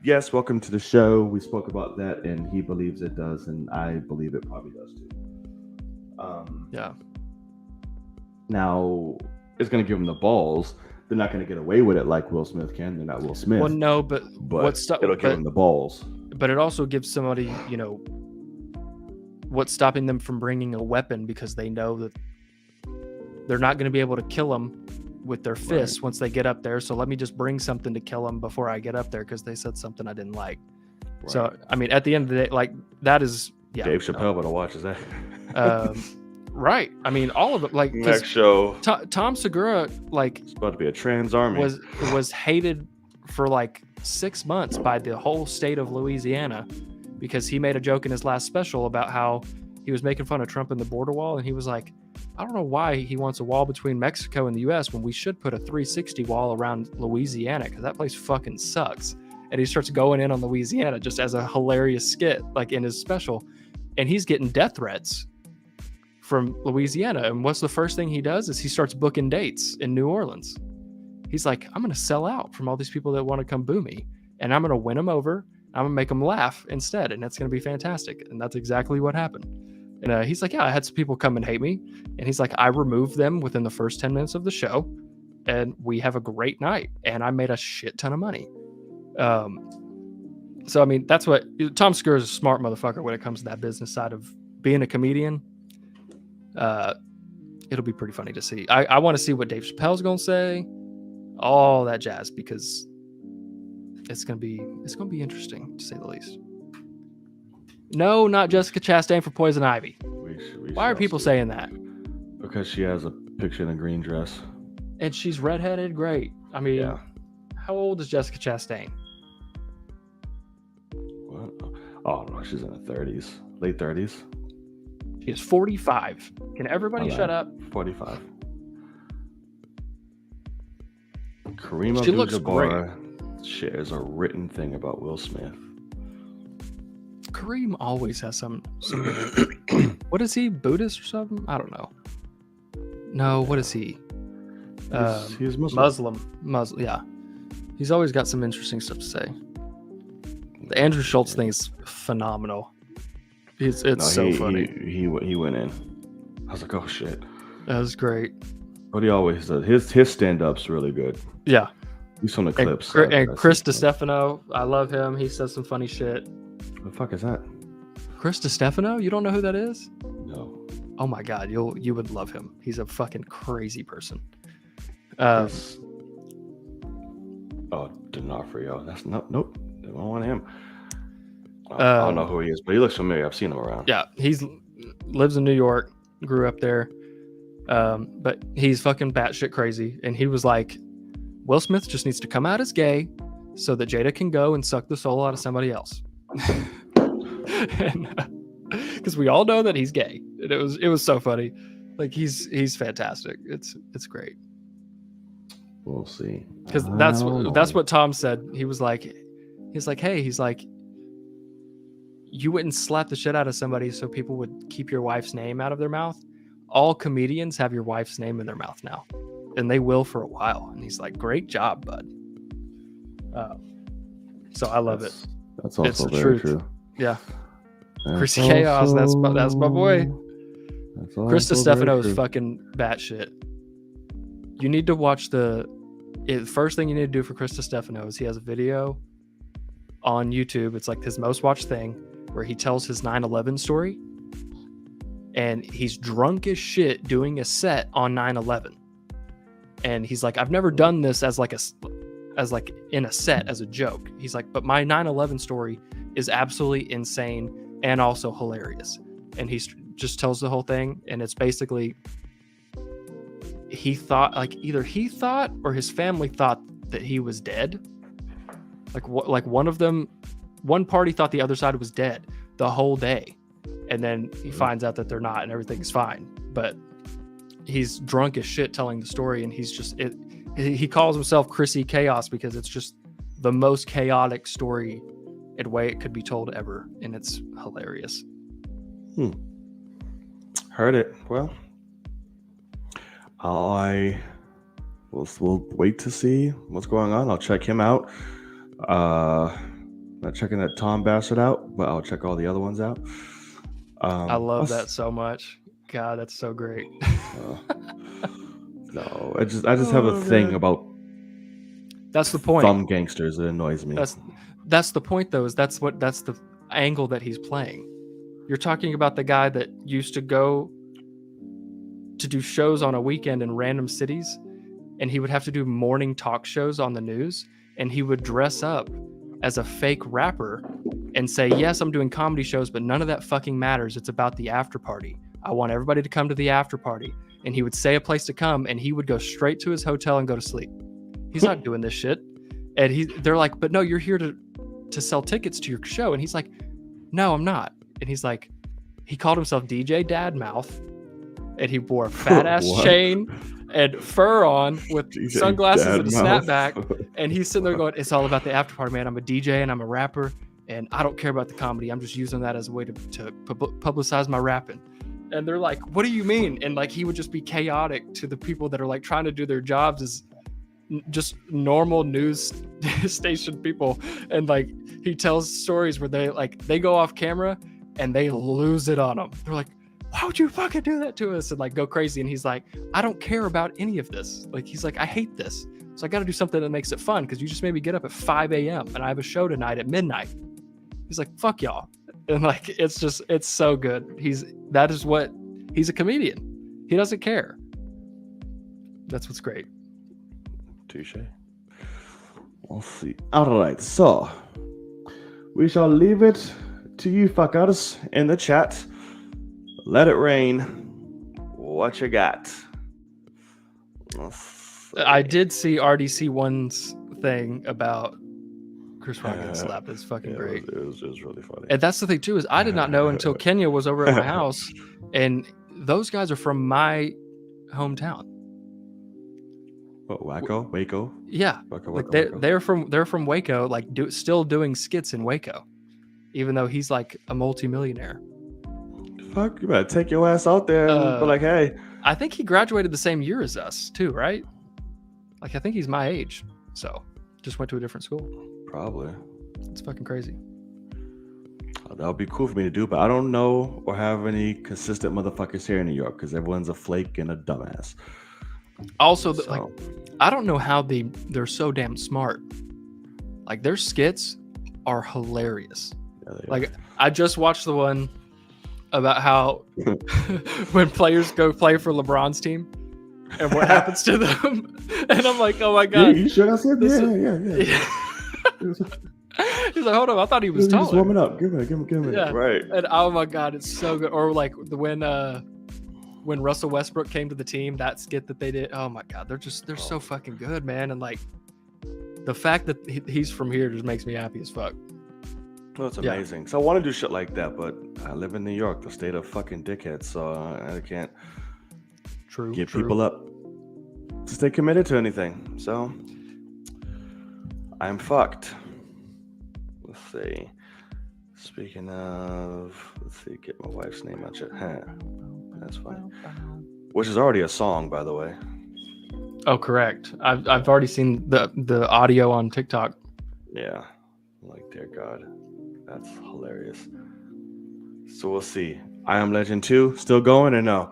yes, welcome to the show. We spoke about that, and he believes it does, and I believe it probably does too. Yeah. Now, it's going to give him the balls. They're not going to get away with it like Will Smith can. They're not Will Smith. Well, no, but it'll give him the balls. But it also gives somebody, what's stopping them from bringing a weapon because they know that they're not going to be able to kill him with their fists once they get up there. So let me just bring something to kill them before I get up there because they said something I didn't like. Right. So, I mean, at the end of the day, like that is, Dave Chappelle would have watches that. Right. I mean, all of it. Like next show, Tom Segura, like it's about to be a trans army, was hated for like 6 months by the whole state of Louisiana because he made a joke in his last special about how he was making fun of Trump and the border wall, and he was like, I don't know why he wants a wall between Mexico and the U.S. when we should put a 360 wall around Louisiana because that place fucking sucks. And he starts going in on Louisiana just as a hilarious skit, like in his special, and he's getting death threats from Louisiana. And what's the first thing he does is he starts booking dates in New Orleans. He's like, I'm going to sell out from all these people that want to come boo me, and I'm going to win them over. I'm going to make them laugh instead, and that's going to be fantastic. And that's exactly what happened. And he's like, yeah, I had some people come and hate me. And he's like, I removed them within the first 10 minutes of the show, and we have a great night. And I made a shit ton of money. So, I mean, that's what Tom Segura is a smart motherfucker when it comes to that business side of being a comedian. It'll be pretty funny to see. I want to see what Dave Chappelle's going to say, all that jazz, because it's going to be interesting to say the least. No, not Jessica Chastain for Poison Ivy. Why are people saying that? Because she has a picture in a green dress. And she's redheaded? Great. I mean, How old is Jessica Chastain? What? Oh, no, she's in her 30s. Late 30s. She is 45. Can everybody shut up? 45. Kareem She looks great. Abdul-Jabbar shares a written thing about Will Smith. Kareem always has some what is he, Buddhist or something? I don't know. No, what is he? He's Muslim. Muslim, yeah. He's always got some interesting stuff to say. The Andrew Schultz thing is phenomenal. It's so funny. He went in. I was like, oh shit. That was great. But he always does. His stand-up's really good. Yeah. He's from the clips. And Chris DiStefano, I love him. He says some funny shit. The fuck is that? Chris DiStefano? You don't know who that is? No. Oh my god, you would love him. He's a fucking crazy person. D'Onofrio. That's nope. They don't want him. I don't know who he is, but he looks familiar. I've seen him around. Yeah, lives in New York, grew up there. But he's fucking batshit crazy, and he was like, Will Smith just needs to come out as gay so that Jada can go and suck the soul out of somebody else. Because we all know that he's gay. And it was so funny. Like he's fantastic. It's great. We'll see. Because that's what Tom said. He's like, you wouldn't slap the shit out of somebody so people would keep your wife's name out of their mouth. All comedians have your wife's name in their mouth now, and they will for a while. And he's like, great job, bud. So I love it. That's also it's the very truth. true. Yeah. Chrissy Chaos, that's my boy. Chris DiStefano is fucking batshit. You need to watch the first thing you need to do for Chris DiStefano is he has a video on YouTube. It's like his most watched thing where he tells his 9/11 story, and he's drunk as shit doing a set on 9/11, and he's like, I've never done this as like in a set as a joke. He's like, but my 9/11 story is absolutely insane and also hilarious, and he just tells the whole thing, and it's basically he thought, like, either he thought or his family thought that he was dead. Like one party thought the other side was dead the whole day, and then he finds out that they're not, and everything's fine. But he's drunk as shit telling the story, and he calls himself Chrissy Chaos because it's just the most chaotic story and way it could be told ever, and it's hilarious. Heard it. Well, we'll wait to see what's going on. I'll check him out. Not checking that Tom Bassett out, but I'll check all the other ones out. I love that so much. God, that's so great. No, I just have a thing about. That's the point. Thumb gangsters. It annoys me. That's the point, though. That's the angle that he's playing. You're talking about the guy that used to go to do shows on a weekend in random cities, and he would have to do morning talk shows on the news, and he would dress up as a fake rapper and say, yes, I'm doing comedy shows, but none of that fucking matters. It's about the after party. I want everybody to come to the after party. And he would say a place to come, and he would go straight to his hotel and go to sleep. He's not doing this shit. And they're like, but no, you're here to sell tickets to your show. And he's like, no, I'm not. And he's like, he called himself DJ Dadmouth, and he wore a fat ass chain and fur on with DJ sunglasses and a snapback. And he's sitting there going, it's all about the after party, man. I'm a DJ and I'm a rapper, and I don't care about the comedy. I'm just using that as a way to publicize my rapping. And they're like, what do you mean? And like, he would just be chaotic to the people that are like trying to do their jobs as just normal news station people. And like, he tells stories where they go off camera and they lose it on him. They're like, why would you fucking do that to us? And like go crazy. And he's like, I don't care about any of this. Like, he's like, I hate this. So I got to do something that makes it fun, because you just made me get up at 5 a.m. and I have a show tonight at midnight. He's like, fuck y'all. And like, it's so good. He's a comedian. He doesn't care. That's what's great. Touche. We'll see. All right, so we shall leave it to you fuckers in the chat. Let it rain. What you got? I did see RDC1's thing about Chris Rock getting slapped. It's fucking great. It was really funny. And that's the thing too, is I did not know until Kenya was over at my house, and those guys are from my hometown. What, Waco? Yeah, Waco. They're from Waco, like still doing skits in Waco, even though he's like a multimillionaire. Fuck, you better take your ass out there and be like, hey. I think he graduated the same year as us too, right? Like, I think he's my age, so just went to a different school. Probably. It's fucking crazy. That would be cool for me to do, but I don't know or have any consistent motherfuckers here in New York, because everyone's a flake and a dumbass. Also, like, I don't know how they're so damn smart. Like, their skits are hilarious. Yeah, like, I just watched the one about how when players go play for LeBron's team and what happens to them, and I'm like, oh my god, you sure I said yeah. He's like, hold on, I thought he was taller. Just warming up. Give me. Yeah. Right. And oh my god, it's so good. Or like when Russell Westbrook came to the team, that skit that they did. Oh my god, they're so fucking good, man. And like, the fact that he's from here just makes me happy as fuck. Well, it's amazing. Yeah. So I want to do shit like that, but I live in New York, the state of fucking dickheads, so I can't get people up to stay committed to anything. So I'm fucked. Let's see. Speaking of, get my wife's name out your hand. That's funny. Which is already a song, by the way. Oh, correct. I've already seen the audio on TikTok. Yeah. Like, dear God. That's hilarious. So we'll see. I Am Legend 2 still going or no?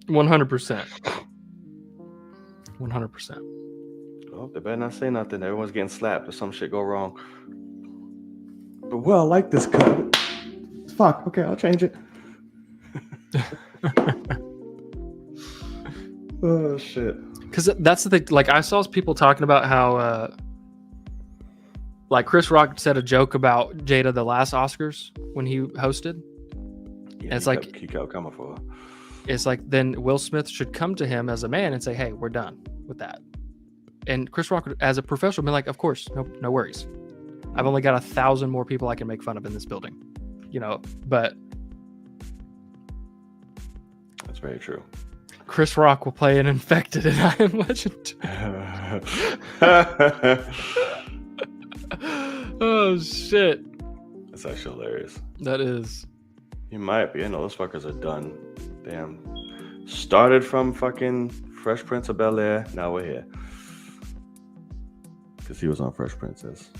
100%. 100%. Oh, they better not say nothing. Everyone's getting slapped if some shit go wrong. But well, I like this cut. Fuck. Okay, I'll change it. Oh shit. Because that's the thing. Like I saw people talking about how, like Chris Rock said a joke about Jada the last Oscars when he hosted. Yeah, it's like he kept coming for her. It's like then Will Smith should come to him as a man and say, "Hey, we're done with that." And Chris Rock, as a professional, be like, "Of course, no worries. I've only got 1,000 more people I can make fun of in this building, you know." But that's very true. Chris Rock will play an infected in I Am Legend. Oh shit! That's actually hilarious. That is. You might be. I know those fuckers are done. Damn. Started from fucking Fresh Prince of Bel-Air. Now we're here. Because he was on Fresh Princess.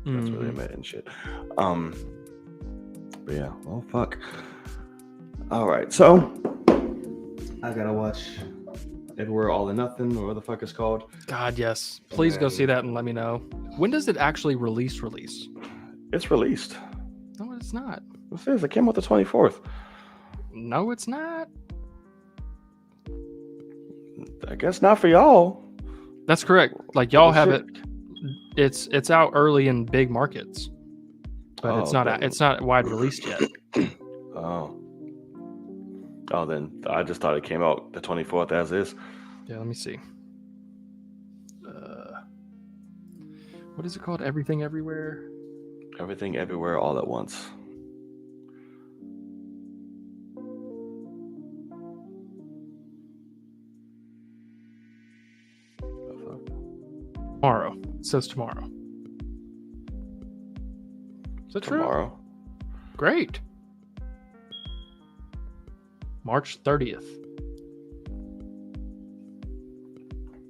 That's where they met and shit. But yeah. Well, fuck. All right. So I gotta watch Everywhere All or Nothing, or what the fuck it's called. God, yes. Please go see that and let me know. When does it actually release? It's released. No, it's not. It says it came out the 24th. No, it's not. I guess not for y'all. That's correct. Like y'all have it. It's out early in big markets, but it's not wide released yet. Oh, then I just thought it came out the 24th as is. Yeah, let me see. What is it called? Everything Everywhere? Everything Everywhere All at Once. Tomorrow. It says tomorrow. Is that Tomorrow? True? Great. March 30th.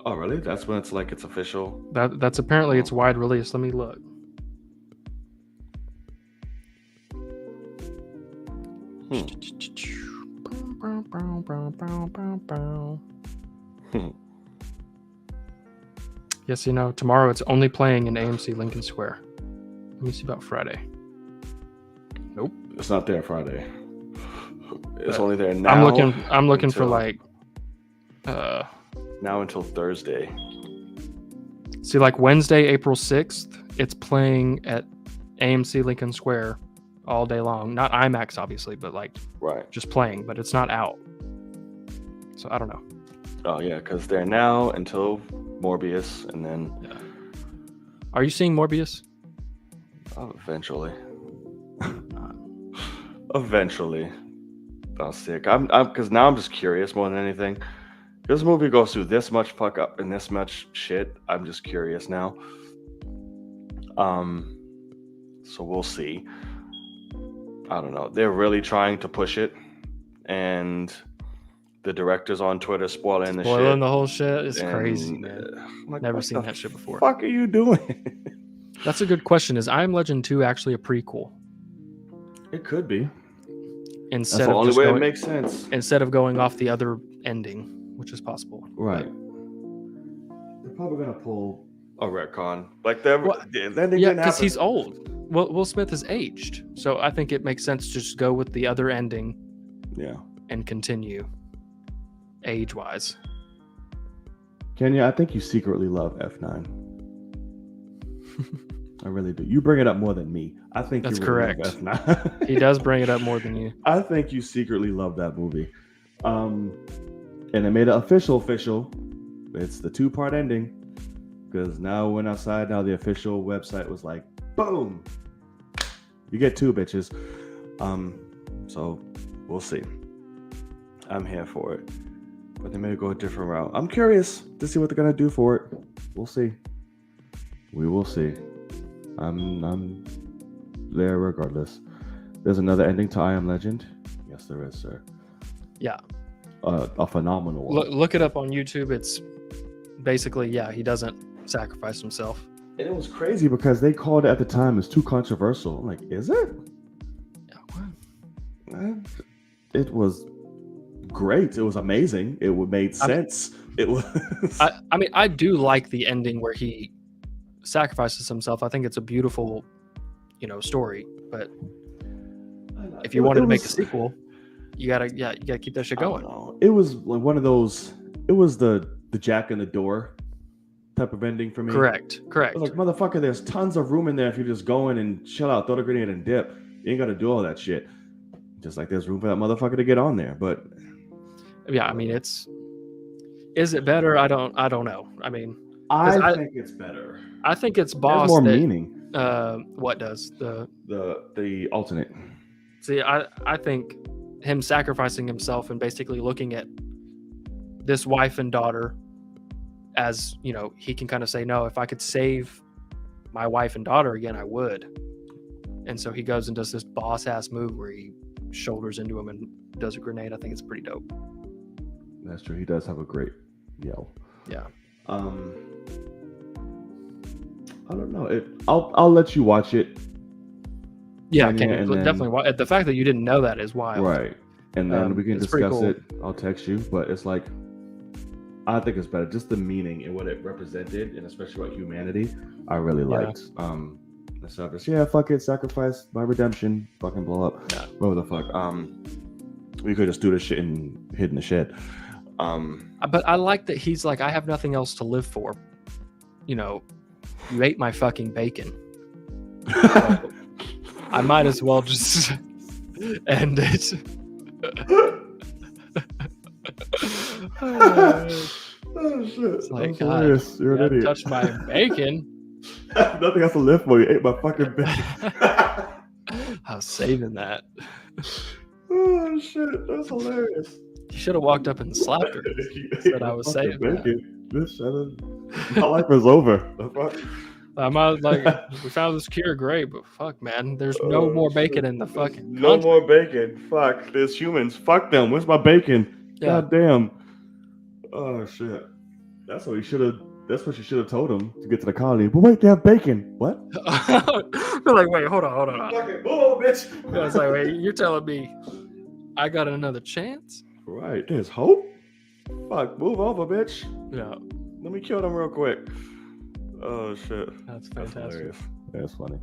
Oh, really? That's when it's like it's official? That's apparently its wide release. Let me look. Yes, tomorrow it's only playing in AMC Lincoln Square. Let me see about Friday. Nope. It's not there Friday. It's only there now. I'm looking for like now until Thursday. See, like Wednesday, April 6th, it's playing at AMC Lincoln Square all day long. Not IMAX, obviously, but like just playing, but it's not out. So I don't know. Oh, yeah, because they're now until Morbius, and then... Yeah. Are you seeing Morbius? Oh, eventually. Eventually. I'll see it. Because now I'm just curious more than anything. This movie goes through this much fuck up and this much shit. I'm just curious now. So we'll see. I don't know. They're really trying to push it, and the director's on Twitter spoiling the whole shit. It's crazy, man. Like, never seen that shit before. What the fuck are you doing? That's a good question. Is I Am Legend 2 actually a prequel? It could be. That's the only way it makes sense. Instead of going off the other ending, which is possible. Right. They're probably gonna pull a retcon. Like then because he's old. Well, Will Smith is aged, so I think it makes sense to just go with the other ending. Yeah. And continue, age-wise. Kenya, I think you secretly love F9. I really do. You bring it up more than me. I think that's you really correct. Love F9. He does bring it up more than you. I think you secretly love that movie. And they made it official. It's the 2-part ending. Because now we went outside. Now the official website was like, boom. You get 2 bitches. So we'll see. I'm here for it. But they may go a different route. I'm curious to see what they're gonna do for it. We'll see. We will see. I'm there regardless. There's another ending to I Am Legend. Yes, there is, sir. Yeah. A phenomenal one. Look it up on YouTube. It's basically, he doesn't sacrifice himself. And it was crazy because they called it at the time as too controversial. I'm like, is it? Yeah, what? It was great. It was amazing. It made sense. It was. I mean, I do like the ending where he sacrifices himself. I think it's a beautiful, story. But I if you wanted to make a sequel, you gotta keep that shit going. It was like one of those. It was the Jack in the Door type of ending for me. Correct. I was like, motherfucker, there's tons of room in there if you just go in and chill out, throw the grenade and dip. You ain't got to do all that shit. Just like there's room for that motherfucker to get on there. But yeah, I mean, is it better? I don't know. I mean, I think it's better. I think it's Boss. There's more meaning. What does the alternate? See, I think him sacrificing himself and basically looking at this wife and daughter as, you know, he can kind of say, no, if I could save my wife and daughter again, I would. And so he goes and does this boss ass move where he shoulders into him and does a grenade. I think it's pretty dope. That's true. He does have a great yell. Yeah. I don't know. I'll let you watch it. Yeah, I can definitely. The fact that you didn't know that is wild. Right. And then we can discuss cool. it. I'll text you, but it's like, I think it's better. Just the meaning and what it represented, and especially about humanity, I really liked. The stuff is, fuck it, sacrifice my redemption, fucking blow up. Yeah. Whatever the fuck. We could just do this shit and hid in the shed. But I like that he's like, I have nothing else to live for. You know, you ate my fucking bacon. So I might as well just end it. Oh shit! It's like, God, you're an idiot. Touch my bacon. Nothing else to live for. You ate my fucking bacon. I was saving that. Oh shit! That's hilarious. You should have walked up and slapped her. Said I was saving that. My life is over. The fuck? I'm like, we found this cure, great, but fuck, man, there's no more bacon in the fucking No country. more bacon. Fuck, there's humans. Fuck them. Where's my bacon? Yeah. God damn. Oh shit. That's what you should have. That's what you should have told him to get to the colony. But wait, they have bacon. What? We're like, wait, hold on. Fucking bull, bitch. I was like, wait, you're telling me I got another chance? Right. There's hope. Fuck, move over, bitch. Yeah. Let me kill them real quick. Oh shit. That's fantastic. That's funny.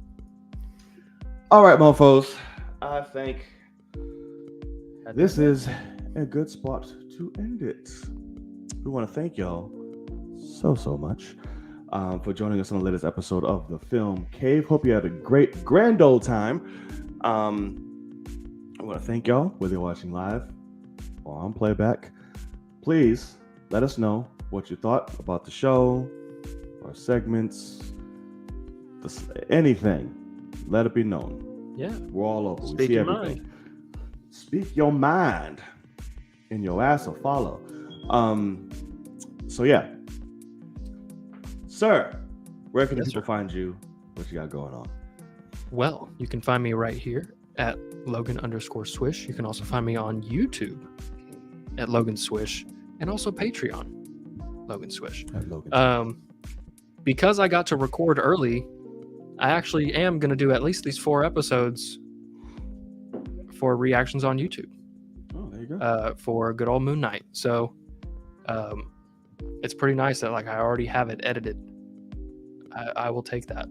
All right, mofos. I think this is a good spot to end it. We want to thank y'all so much for joining us on the latest episode of the Film Cave. Hope you had a grand old time. I want to thank y'all, whether you're watching live or on playback. Please let us know what you thought about the show, our segments, anything. Let it be known. Yeah. We're all over. Speak we see your everything. mind. Speak your mind, and your ass will follow. So yeah. Sir, where can people find you? What you got going on? Well, you can find me right here at Logan_Swish. You can also find me on YouTube at Logan Swish, and also Patreon, Logan Swish. Because I got to record early, I actually am going to do at least these 4 episodes for reactions on YouTube. Oh, there you go. For good old Moon Knight. So it's pretty nice that like I already have it edited. I will take that.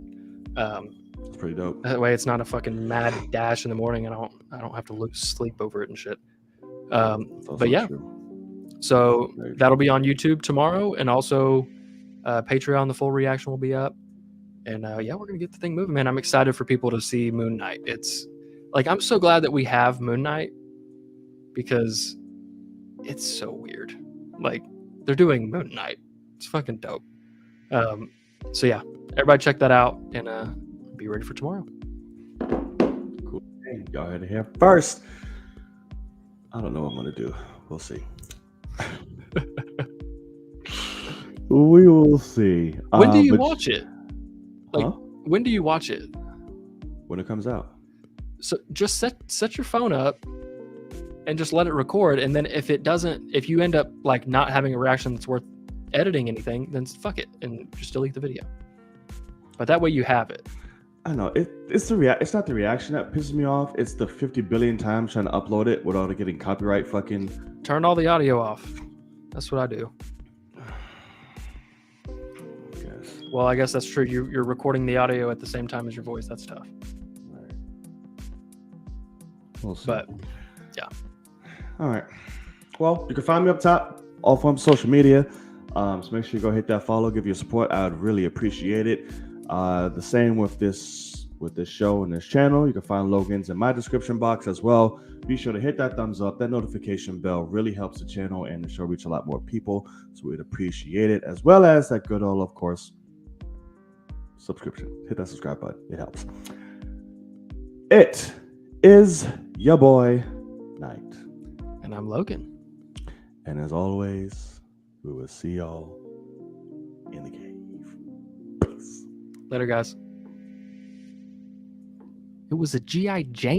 It's pretty dope. That way it's not a fucking mad dash in the morning and I don't have to lose sleep over it and shit. But yeah. True. So that'll be on YouTube tomorrow, and also Patreon, the full reaction will be up. And yeah, we're gonna get the thing moving, man. I'm excited for people to see Moon Knight. It's like, I'm so glad that we have Moon Knight, because it's so weird. Like, they're doing Moon Knight. It's fucking dope. So yeah, everybody check that out, and be ready for tomorrow. Cool. Hey, y'all had to hear first. I don't know what I'm gonna do. We'll see. We will see. When do you watch it? Like, huh? When do you watch it? When it comes out. So just set your phone up and just let it record. And then if you end up like not having a reaction that's worth editing anything, then fuck it and just delete the video. But that way you have it. I know it's not the reaction that pisses me off. It's the 50 billion times trying to upload it without it getting copyright fucking. Turn all the audio off. That's what I do. Well, I guess that's true. You're recording the audio at the same time as your voice. That's tough. Right. We'll see. But All right. Well, you can find me up top, all from social media. So make sure you go hit that follow, give your support. I would really appreciate it. The same with this show and this channel. You can find Logan's in my description box as well. Be sure to hit that thumbs up. That notification bell really helps the channel and the show reach a lot more people. So we'd appreciate it, as well as that good old, of course, subscription. Hit that subscribe button. It helps. It is your boy, Knight. and I'm Logan. And as always, we will see y'all in the cave. Peace. Later, guys. It was a G.I. Jane.